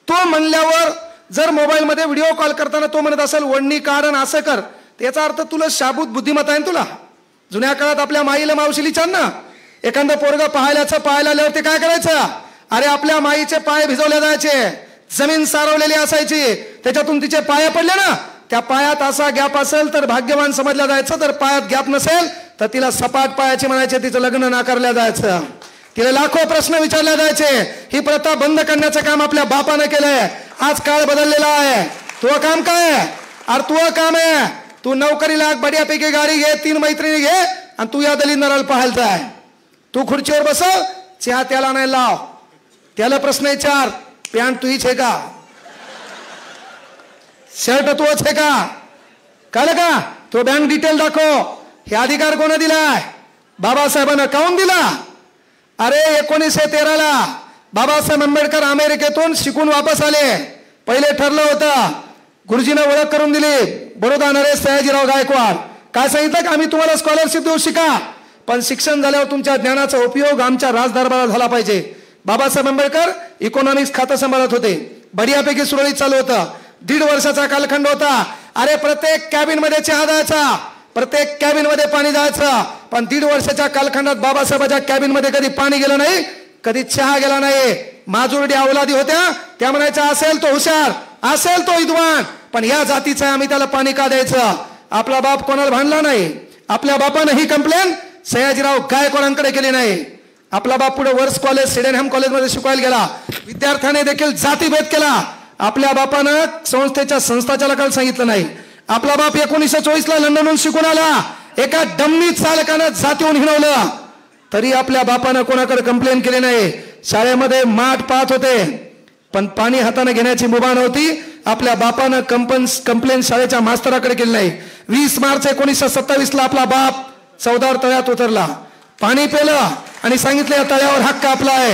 तो म्हणल्यावर जर मोबाईलमध्ये व्हिडिओ कॉल करताना तो म्हणत असेल वडणी कारण असं कर, त्याचा अर्थ तुला शाबूत बुद्धिमत्ता आहे. तुला जुन्या काळात आपल्या माईला मावशीली छान ना, एखादं पोरग पाहायला आल्यावर ते काय करायचं, अरे आपल्या माईचे पाय भिजवले जायचे, जमीन सारवलेली असायची, त्याच्यातून तिचे पाय पडले ना, त्या पायात असा गॅप असेल तर भाग्यवान समजलं जायचं, तर पायात गॅप नसेल तर तिला सपाट पायाची म्हणायचे, तिचं लग्न नाकारलं जायचं, तिला लाखो प्रश्न विचारले जायचे. ही प्रथा बंद करण्याचं काम आपल्या बापानं केलंय. आज काळ बदललेला आहे. तुझं काम काय आहे? अरे तुझं काम आहे तू नोकरीला बड्यापैकी गाडी घे, 3 मैत्रिणी घे आणि तू या दलिंदराला पाहायचं आहे. तू खुर्चीवर बसव, चहा त्याला नाही लाव, त्याला प्रश्न विचार, पॅन्ट तुझीच आहे का, शर्ट तूच आहे का, कळलं का, तो बँक डिटेल दाखव. हे अधिकार कोण दिलाय? बाबासाहेबांना. काऊन दिला? अरे 1913ला बाबासाहेब आंबेडकर अमेरिकेतून शिकून वापस आले. पहिले ठरलं होतं, गुरुजीने ओळख करून दिली, बडोदा नरेश सयाजीराव गायकवाड. काय सांगितलं की आम्ही तुम्हाला स्कॉलरशिप देऊ, शिका, पण शिक्षण झाल्यावर तुमच्या ज्ञानाचा उपयोग आमच्या राजदरबारात झाला पाहिजे. बाबासाहेब आंबेडकर इकॉनॉमिक्स खातं सांभाळत होते. बढियापैकी सुरळीत चालू होतं. 1.5 वर्षाचा कालखंड होता. अरे प्रत्येक कॅबिन मध्ये चहा जायचा, प्रत्येक कॅबिन मध्ये पाणी जायचं, पण 1.5 वर्षाच्या कालखंडात बाबासाहेबांच्या कॅबिन मध्ये कधी पाणी गेलं नाही, कधी चहा गेला नाही. माजुरडी अवलादी होत्या, त्या म्हणायच्या असेल तो हुशार, असेल तो विद्वान, पण या जातीचा आम्ही त्याला पाणी का द्यायचं. आपला बाप कोणाला भांडला नाही. आपल्या बापानं ही कंप्लेन सयाजीराव गायकवाडांकडे केली नाही. आपला बाप पुढे वर्स कॉलेज, सिडेनहॅम कॉलेजमध्ये शिकवायला गेला. विद्यार्थ्याने देखील जातीभेद केला. आपल्या बापानं संस्थेच्या संस्थाचालकाला सांगितलं नाही. आपला बाप 1924ला लंडनहून शिकून आला. एका डम्मी चालकानं जातीहून हिणवलं, तरी आपल्या बापानं कोणाकडे कंप्लेन केली नाही. शाळेमध्ये माठ पाहत होते, पण पाणी हाताने घेण्याची मुभा नव्हती. आपल्या बापानं कंप्लेन शाळेच्या मास्तराकडे केली नाही. 20 मार्च 1927ला आपला बाप चौदार तळ्यात उतरला, पाणी पेलं आणि सांगितलं या तळ्यावर हक्क आपला आहे.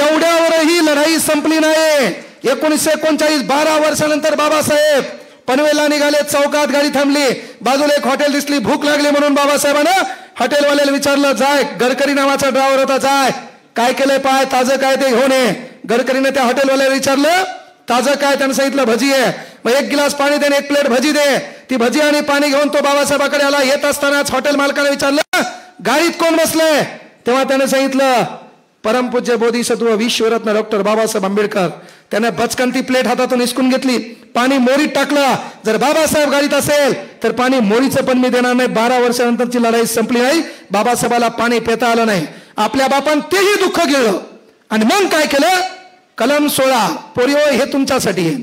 एवढ्यावरही लढाई संपली नाही. 1939 12 वर्षानंतर बाबासाहेब पनवेलला निघाले. चौकात गाडी थांबली, बाजूला एक हॉटेल दिसली. भूक लागली म्हणून बाबासाहेबांना हॉटेलवाल्याला विचारलं, जाय, गडकरी नावाचा ड्रायव्हर होता, जाय, काय केलंय पाय, ताजं काय ते घेऊन ये. गडकरीने त्या हॉटेलवाल्याला विचारलं, ताजं काय? त्यानं सांगितलं भजी आहे. मग 1 गिलास पाणी दे, 1 प्लेट भजी दे. ती भजी आणि पाणी घेऊन तो बाबासाहेबाकडे आला. येत असतानाच हॉटेल मालकाने विचारलं, गाडीत कोण बसलंय? तेव्हा त्याने सांगितलं, परमपूज्य बोधिसत्व विश्वरत्न डॉक्टर बाबासाहेब आंबेडकर. त्याने बचकन ती प्लेट हातातून हिसकून घेतली, पाणी मोरीत टाकलं. जर बाबासाहेब गाडीत असेल तर पाणी मोरीचं पण मी देणार नाही. 12 वर्षानंतरची लढाई संपली नाही. बाबासाहेबाला पाणी पिता आलं नाही. आपल्या बापान तेही दुःख गिळलं आणि मग काय केलं? कलम 16 पोरिओ हे तुमच्यासाठी आहे.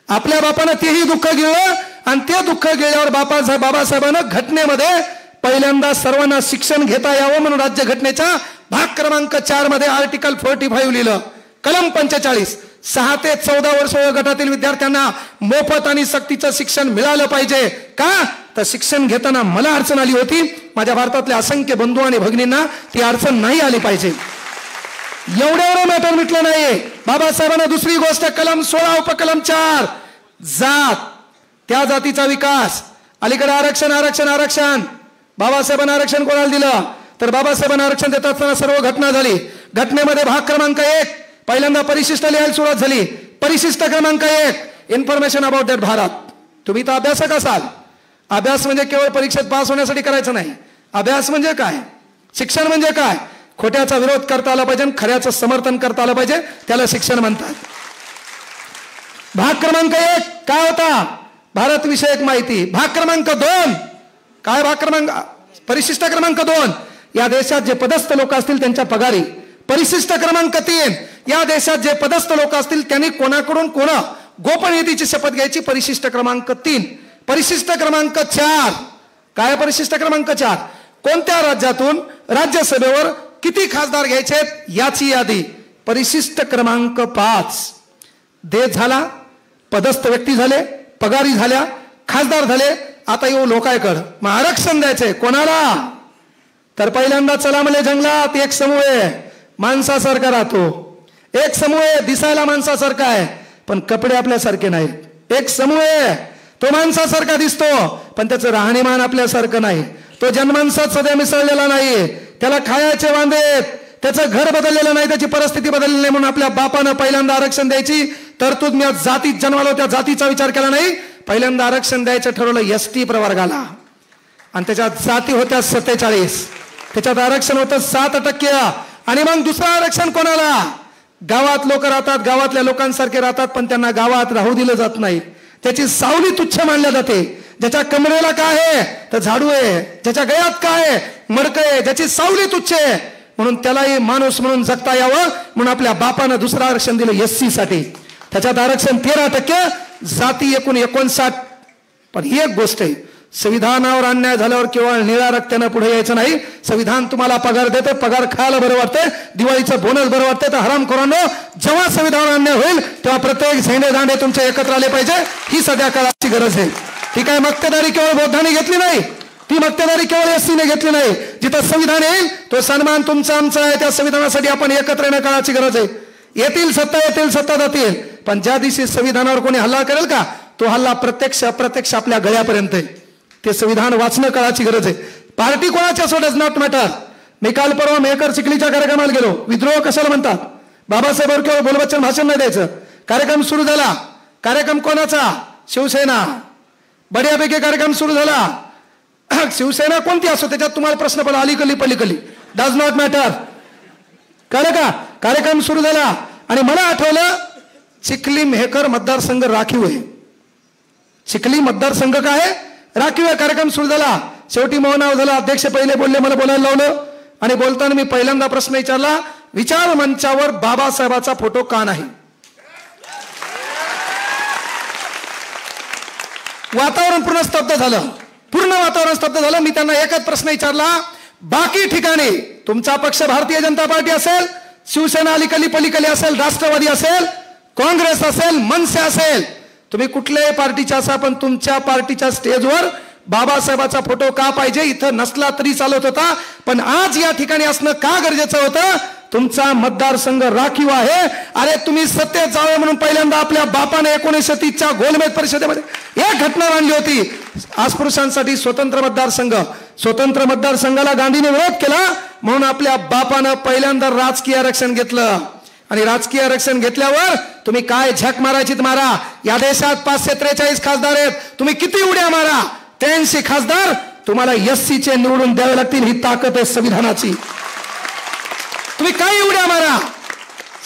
आपल्या बापानं तेही दुःख गिळलं आणि ते दुःख गिळल्यावर बाबासाहेबांना घटनेमध्ये पहिल्यांदा सर्वांना शिक्षण घेता यावं म्हणून राज्यघटनेच्या भाग क्रमांक 4 मध्ये आर्टिकल 45 लिहिलं. कलम 45 6 ते 14 वर्ष गटातील विद्यार्थ्यांना मोफत आणि सक्तीचं शिक्षण मिळालं पाहिजे. का? तर शिक्षण घेताना मला अडचण आली होती, माझ्या भारतातल्या असंख्य बंधू आणि भगिनींना ती अडचण नाही आली पाहिजे. एवढ्यावर मॅटर मिटलं नाही. बाबासाहेबांना दुसरी गोष्ट कलम 16 उपकलम 4 जात, त्या जातीचा विकास. अलीकडे आरक्षण आरक्षण आरक्षण. बाबासाहेबांना आरक्षण कोणाला दिलं? तर बाबासाहेबांना आरक्षण देत असताना सर्व घटना झाली. घटनेमध्ये भाग क्रमांक 1 पहिल्यांदा परिशिष्ट लिहायला सुरुवात झाली. परिशिष्ट क्रमांक 1 इन्फॉर्मेशन अबाउट दॅट भारत. तुम्ही तर अभ्यासक असाल. अभ्यास म्हणजे केवळ परीक्षेत पास होण्यासाठी करायचं नाही. अभ्यास म्हणजे काय? शिक्षण म्हणजे काय? खोट्याचा विरोध करता आला पाहिजे, खऱ्याचं समर्थन करता आलं पाहिजे, त्याला शिक्षण म्हणतात. भाग क्रमांक 1 काय होता? भारत विषयक माहिती. भाग क्रमांक 2 काय? भाग क्रमांक परिशिष्ट क्रमांक 2 या देशात जे पदस्थ लोक असतील त्यांच्या पगारी. परिशिष्ट क्रमांक 3 या देशात जे पदस्थ लोक असतील त्यांनी कोणाकडून गोपनीयतेची शपथ घ्यायची. परिशिष्ट क्रमांक 3. परिशिष्ट क्रमांक 4 काय? परिशिष्ट क्रमांक 4 कोणत्या राज्यातून राज्यसभेवर किती खासदार घ्यायचे याची यादी. परिशिष्ट क्रमांक 5 देश झाला, पदस्थ व्यक्ती झाले, पगारी झाल्या, खासदार झाले. आता येऊ लोकांकडे. मग आरक्षण द्यायचंय कोणाला? तर पहिल्यांदा चला म्हणले जंगलात एक समूह आहे, माणसासारखा राहतो. एक समूह आहे दिसायला माणसासारखा आहे पण कपडे आपल्यासारखे नाही. एक समूह आहे तो माणसासारखा दिसतो पण त्याचं राहणीमान आपल्यासारखं नाही. तो जनमानसात सध्या मिसळलेला नाही. त्याला खायचे वांदेत, त्याचं घर बदललेलं नाही, त्याची परिस्थिती बदललेली नाही. म्हणून आपल्या बापानं पहिल्यांदा आरक्षण द्यायची तरतूद मी जातीत जन्मालो त्या जातीचा विचार केला नाही. पहिल्यांदा आरक्षण द्यायचं ठरवलं एसटी प्रवर्गाला आणि त्याच्यात जाती होत्या 47, त्याच्यात आरक्षण होतं 7%. आणि मग दुसरं आरक्षण कोणाला? गावात लोक राहतात, गावातल्या लोकांसारखे राहतात पण त्यांना गावात राहू दिलं जात नाही. त्याची सावली तुच्छ मानल्या जाते. ज्याच्या कमरेला काय आहे तर झाडू आहे, ज्याच्या गळ्यात काय आहे मडकं आहे, ज्याची सावली तुच्छ आहे म्हणून त्यालाही माणूस म्हणून जगता यावं म्हणून आपल्या बापानं दुसरं आरक्षण दिलं एससी साठी. त्याच्यात आरक्षण 13%, जाती एकूण 59. पण ही एक गोष्ट आहे, संविधानावर अन्याय झाल्यावर केवळ निळ्या रक्तानं पुढे यायचं नाही. संविधान तुम्हाला पगार देते, पगार खायला बरं वाटतंय, दिवाळीचं बोनस बरं वाटतंय. तर हरामखोरांनो जेव्हा संविधानावर अन्याय होईल तेव्हा प्रत्येक झेंडे दांडे तुमचे एकत्र आले पाहिजे. ही सध्या काळाची गरज आहे. ठीक आहे, मक्तेदारी केवळ बौद्धांनी घेतली नाही, ती मक्तेदारी केवळ एससीने घेतली नाही. जिथं संविधान येईल तो सन्मान तुमचा आमचा आहे. त्या संविधानासाठी आपण एकत्र येणं काळाची गरज आहे. येतील सत्ता जातील पण ज्या दिवशी संविधानावर कोणी हल्ला करेल का तो हल्ला प्रत्यक्ष अप्रत्यक्ष आपल्या गळ्यापर्यंत आहे. ते संविधान वाचणं काळाची गरज आहे. पार्टी कोणाच्या असो डज नॉट मॅटर. मी काल परवा मेहकर चिखलीच्या कार्यक्रमाला गेलो. विद्रोह कशाला म्हणतात? बाबासाहेबांवर केवळ बोलवच्चन भाषण नाही द्यायचं. कार्यक्रम सुरू झाला. कार्यक्रम कोणाचा? शिवसेना. बढियापैकी कार्यक्रम सुरू झाला. शिवसेना कोणती असो त्याच्यात तुम्हाला प्रश्न पडला अलीकली पलीकली डज नॉट मॅटर. कळलं का? कार्यक्रम सुरू झाला आणि मला आठवलं चिखली मेहकर मतदारसंघ राखीव आहे. चिखली मतदारसंघ काय आहे? राखीव आहे. कार्यक्रम सुरू झाला. शेवटी मौनावर झाला. अध्यक्ष पहिले बोलले, मला बोलायला लावलं आणि बोलताना मी पहिल्यांदा प्रश्न विचारला, विचार मंचावर बाबासाहेबाचा फोटो का नाही? वातावरण पूर्ण स्तब्ध झालं. पूर्ण वातावरण स्तब्ध झालं. मी त्यांना एकच प्रश्न विचारला, बाकी ठिकाणी तुमचा पक्ष भारतीय जनता पार्टी असेल, शिवसेना अलीकली पलीकली असेल, राष्ट्रवादी असेल, काँग्रेस असेल, मनसे असेल, तुम्ही कुठल्याही पार्टीच्या असा पण तुमच्या पार्टीच्या स्टेजवर बाबासाहेबाचा फोटो का पाहिजे? इथं नसला तरी चालत होता पण आज या ठिकाणी असणं का गरजेचं होतं? तुमचा मतदारसंघ राखीव आहे. अरे तुम्ही सत्तेत जावे म्हणून पहिल्यांदा आपल्या बापाने 1930च्या गोलमेज परिषदेमध्ये एक घटना मांडली होती, अस्पृश्यांसाठी स्वतंत्र मतदारसंघ. स्वतंत्र मतदारसंघाला गांधीने विरोध केला म्हणून आपल्या बापानं पहिल्यांदा राजकीय आरक्षण घेतलं. आणि राजकीय आरक्षण घेतल्यावर तुम्ही काय झक मारायची मारा. या देशात 543 खासदार आहेत. तुम्ही किती उड्या मारा, 83 खासदार तुम्हाला एससीचे निवडून द्यावे लागतील. ही ताकद आहे संविधानाची. तुम्ही काही उड्या मारा,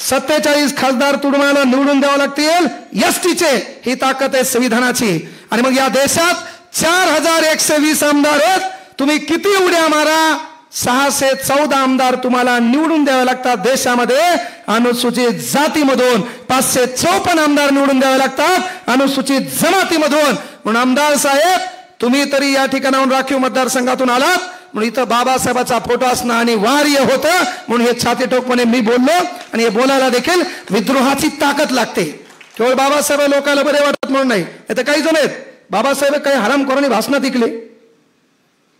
47 खासदार तुम्हाला निवडून द्यावे लागतील एसटीचे. ही ताकद आहे संविधानाची. आणि मग या देशात 4120 आमदार आहेत. तुम्ही किती उड्या मारा, 614 आमदार तुम्हाला निवडून द्यावे लागतात. देशामध्ये अनुसूचित जातीमधून 554 आमदार निवडून द्यावे लागतात अनुसूचित जमातीमधून. म्हणून आमदार साहेब तुम्ही तरी या ठिकाणाहून राखीव मतदारसंघातून आलात म्हणून इथं बाबासाहेबाचा फोटो असणं अनिवार्य होतं. म्हणून हे छातीठोकपणे मी बोललो आणि हे बोलायला देखील विद्रोहाची ताकद लागते. केवळ बाबासाहेब लोकांना बरे वाटत म्हणून नाही. तर काही जण आहेत बाबासाहेब काही हरामखोरांनी भाषणात ऐकले,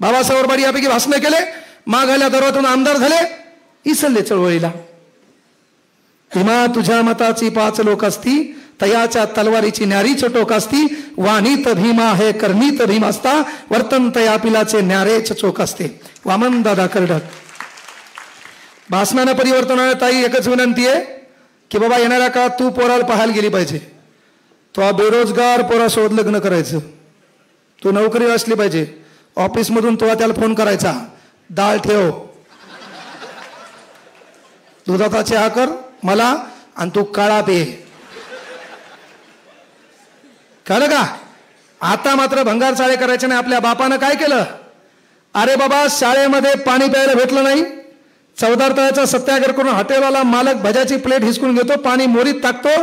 बाबासाहेब बढियापैकी भाषण केले, मागायला दरवातून आमदार झाले, इसरले चळवळीला. भीमा तुझ्या मताची 5 लोक असती, तयाच्या तलवारीची न्यारीच टोक असती. वाणीत भीमा हे कर्णीत भीम असता, वर्तन तया पिलाचे न्यारेच चोक असते. वामन दादा कर्डक. भाषणानं परिवर्तन होणार. ताई एकच विनंती आहे की बाबा येणाऱ्या काळात तू पोराला पाहायला गेली पाहिजे. तो बेरोजगार पोरासोबत लग्न करायचं, तू नोकरी असली पाहिजे. ऑफिसमधून तो त्याला फोन करायचा, डाळ ठेव, दुधाचा चहा कर मला आणि तू काळा पे. कळलं का? आता मात्र भंगार चाळे करायचे नाही. आपल्या बापानं काय केलं? अरे बाबा शाळेमध्ये पाणी प्यायला भेटलं नाही, 14 तळ्याचा सत्याग्रह करून हॉटेलवाला मालक भज्याची प्लेट हिसकून घेतो, पाणी मोरीत टाकतो.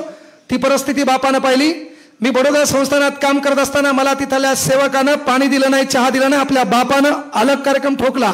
ती परिस्थिती बापानं पाहिली. मी बडोदा संस्थानात काम करत असताना मला तिथल्या सेवकानं पाणी दिलं नाही, चहा दिला नाही. आपल्या बापानं अलग कार्यक्रम ठोकला,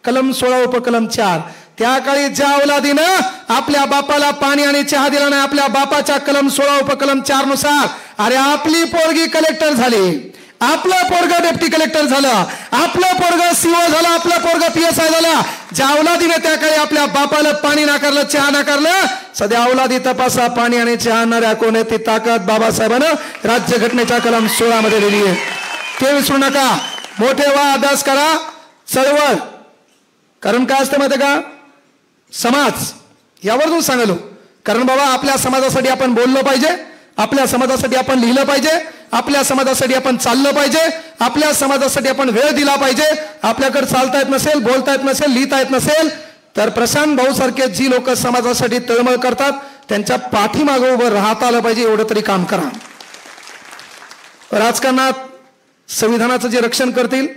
कलम 16 उपकलम 4. त्या काळी ज्या औलादीनं आपल्या बापाला पाणी आणि चहा दिला नाही, आपल्या बापाच्या कलम 16 उपकलम 4 नुसार अरे आपली पोरगी कलेक्टर झाली, आपलं पोरग डेप्टी कलेक्टर झालं, आपलं पोरग सीओ झालं, आपलं पोरग PSI झालं. ज्या अवलादीने त्या काळी आपल्या बापाला पाणी नाकारलं, चहा नाकारलं, सध्या अवलादी तपासा पाणी आणि चहा आणणाऱ्या कोण आहे ती ताकद बाबासाहेबांना राज्यघटनेच्या कलम 16 मध्ये दिली आहे. ते विसरू नका. मोठे व्हा, अभ्यास करा, चळवळ. कारण काय असतं माहिती का, समाज यावरून सांगलो. कारण बाबा आपल्या समाजासाठी आपण बोललो पाहिजे, आपल्या समाजासाठी आपण लिहिलं पाहिजे, आपल्या समाजासाठी आपण चाललं पाहिजे, आपल्या समाजासाठी आपण वेळ दिला पाहिजे. आपल्याकडे चालता येत नसेल, बोलता येत नसेल, लिहिता येत नसेल तर प्रशांत भाऊ सारखे जी लोक समाजासाठी तळमळ करतात त्यांच्या पाठीमागे उभं राहता आलं पाहिजे. एवढं तरी काम करा. राजकारणात संविधानाचं जे रक्षण करतील,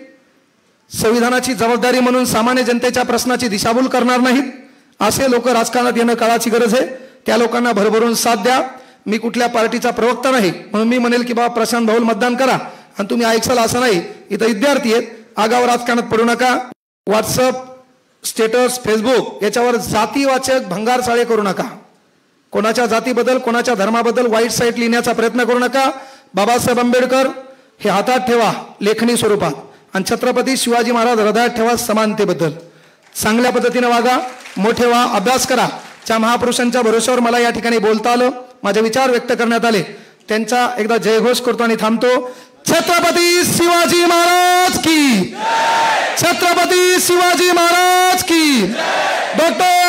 संविधानाची जबाबदारी म्हणून सामान्य जनतेच्या प्रश्नाची दिशाभूल करणार नाहीत असे लोक राजकारणात येणं काळाची गरज आहे. त्या लोकांना भरभरून साथ द्या. मी कुठल्या पार्टीचा प्रवक्ता नाही म्हणून मी म्हणेल की बाबा प्रशांत भाऊला मतदान करा आणि तुम्ही ऐकसाल असं नाही. इथं विद्यार्थी आहेत, आगाव राजकारणात पडू नका. व्हॉट्सअप स्टेटस, फेसबुक याच्यावर जातीवाचक भंगार चाळे करू नका. कोणाच्या जातीबद्दल, कोणाच्या धर्माबद्दल वाईट साईट लिहिण्याचा प्रयत्न करू नका. बाबासाहेब आंबेडकर हे हातात ठेवा लेखणी स्वरूपात आणि छत्रपती शिवाजी महाराज हृदयात ठेवा समानतेबद्दल. चांगल्या पद्धतीने वागा, मोठे व्हा, अभ्यास करा. ज्या महापुरुषांच्या भरोश्यावर मला या ठिकाणी बोलता आलं, माझे विचार व्यक्त करण्यात आले, त्यांचा एकदा जयघोष करतो आणि थांबतो. छत्रपती शिवाजी महाराज की, छत्रपती शिवाजी महाराज की, डॉक्टर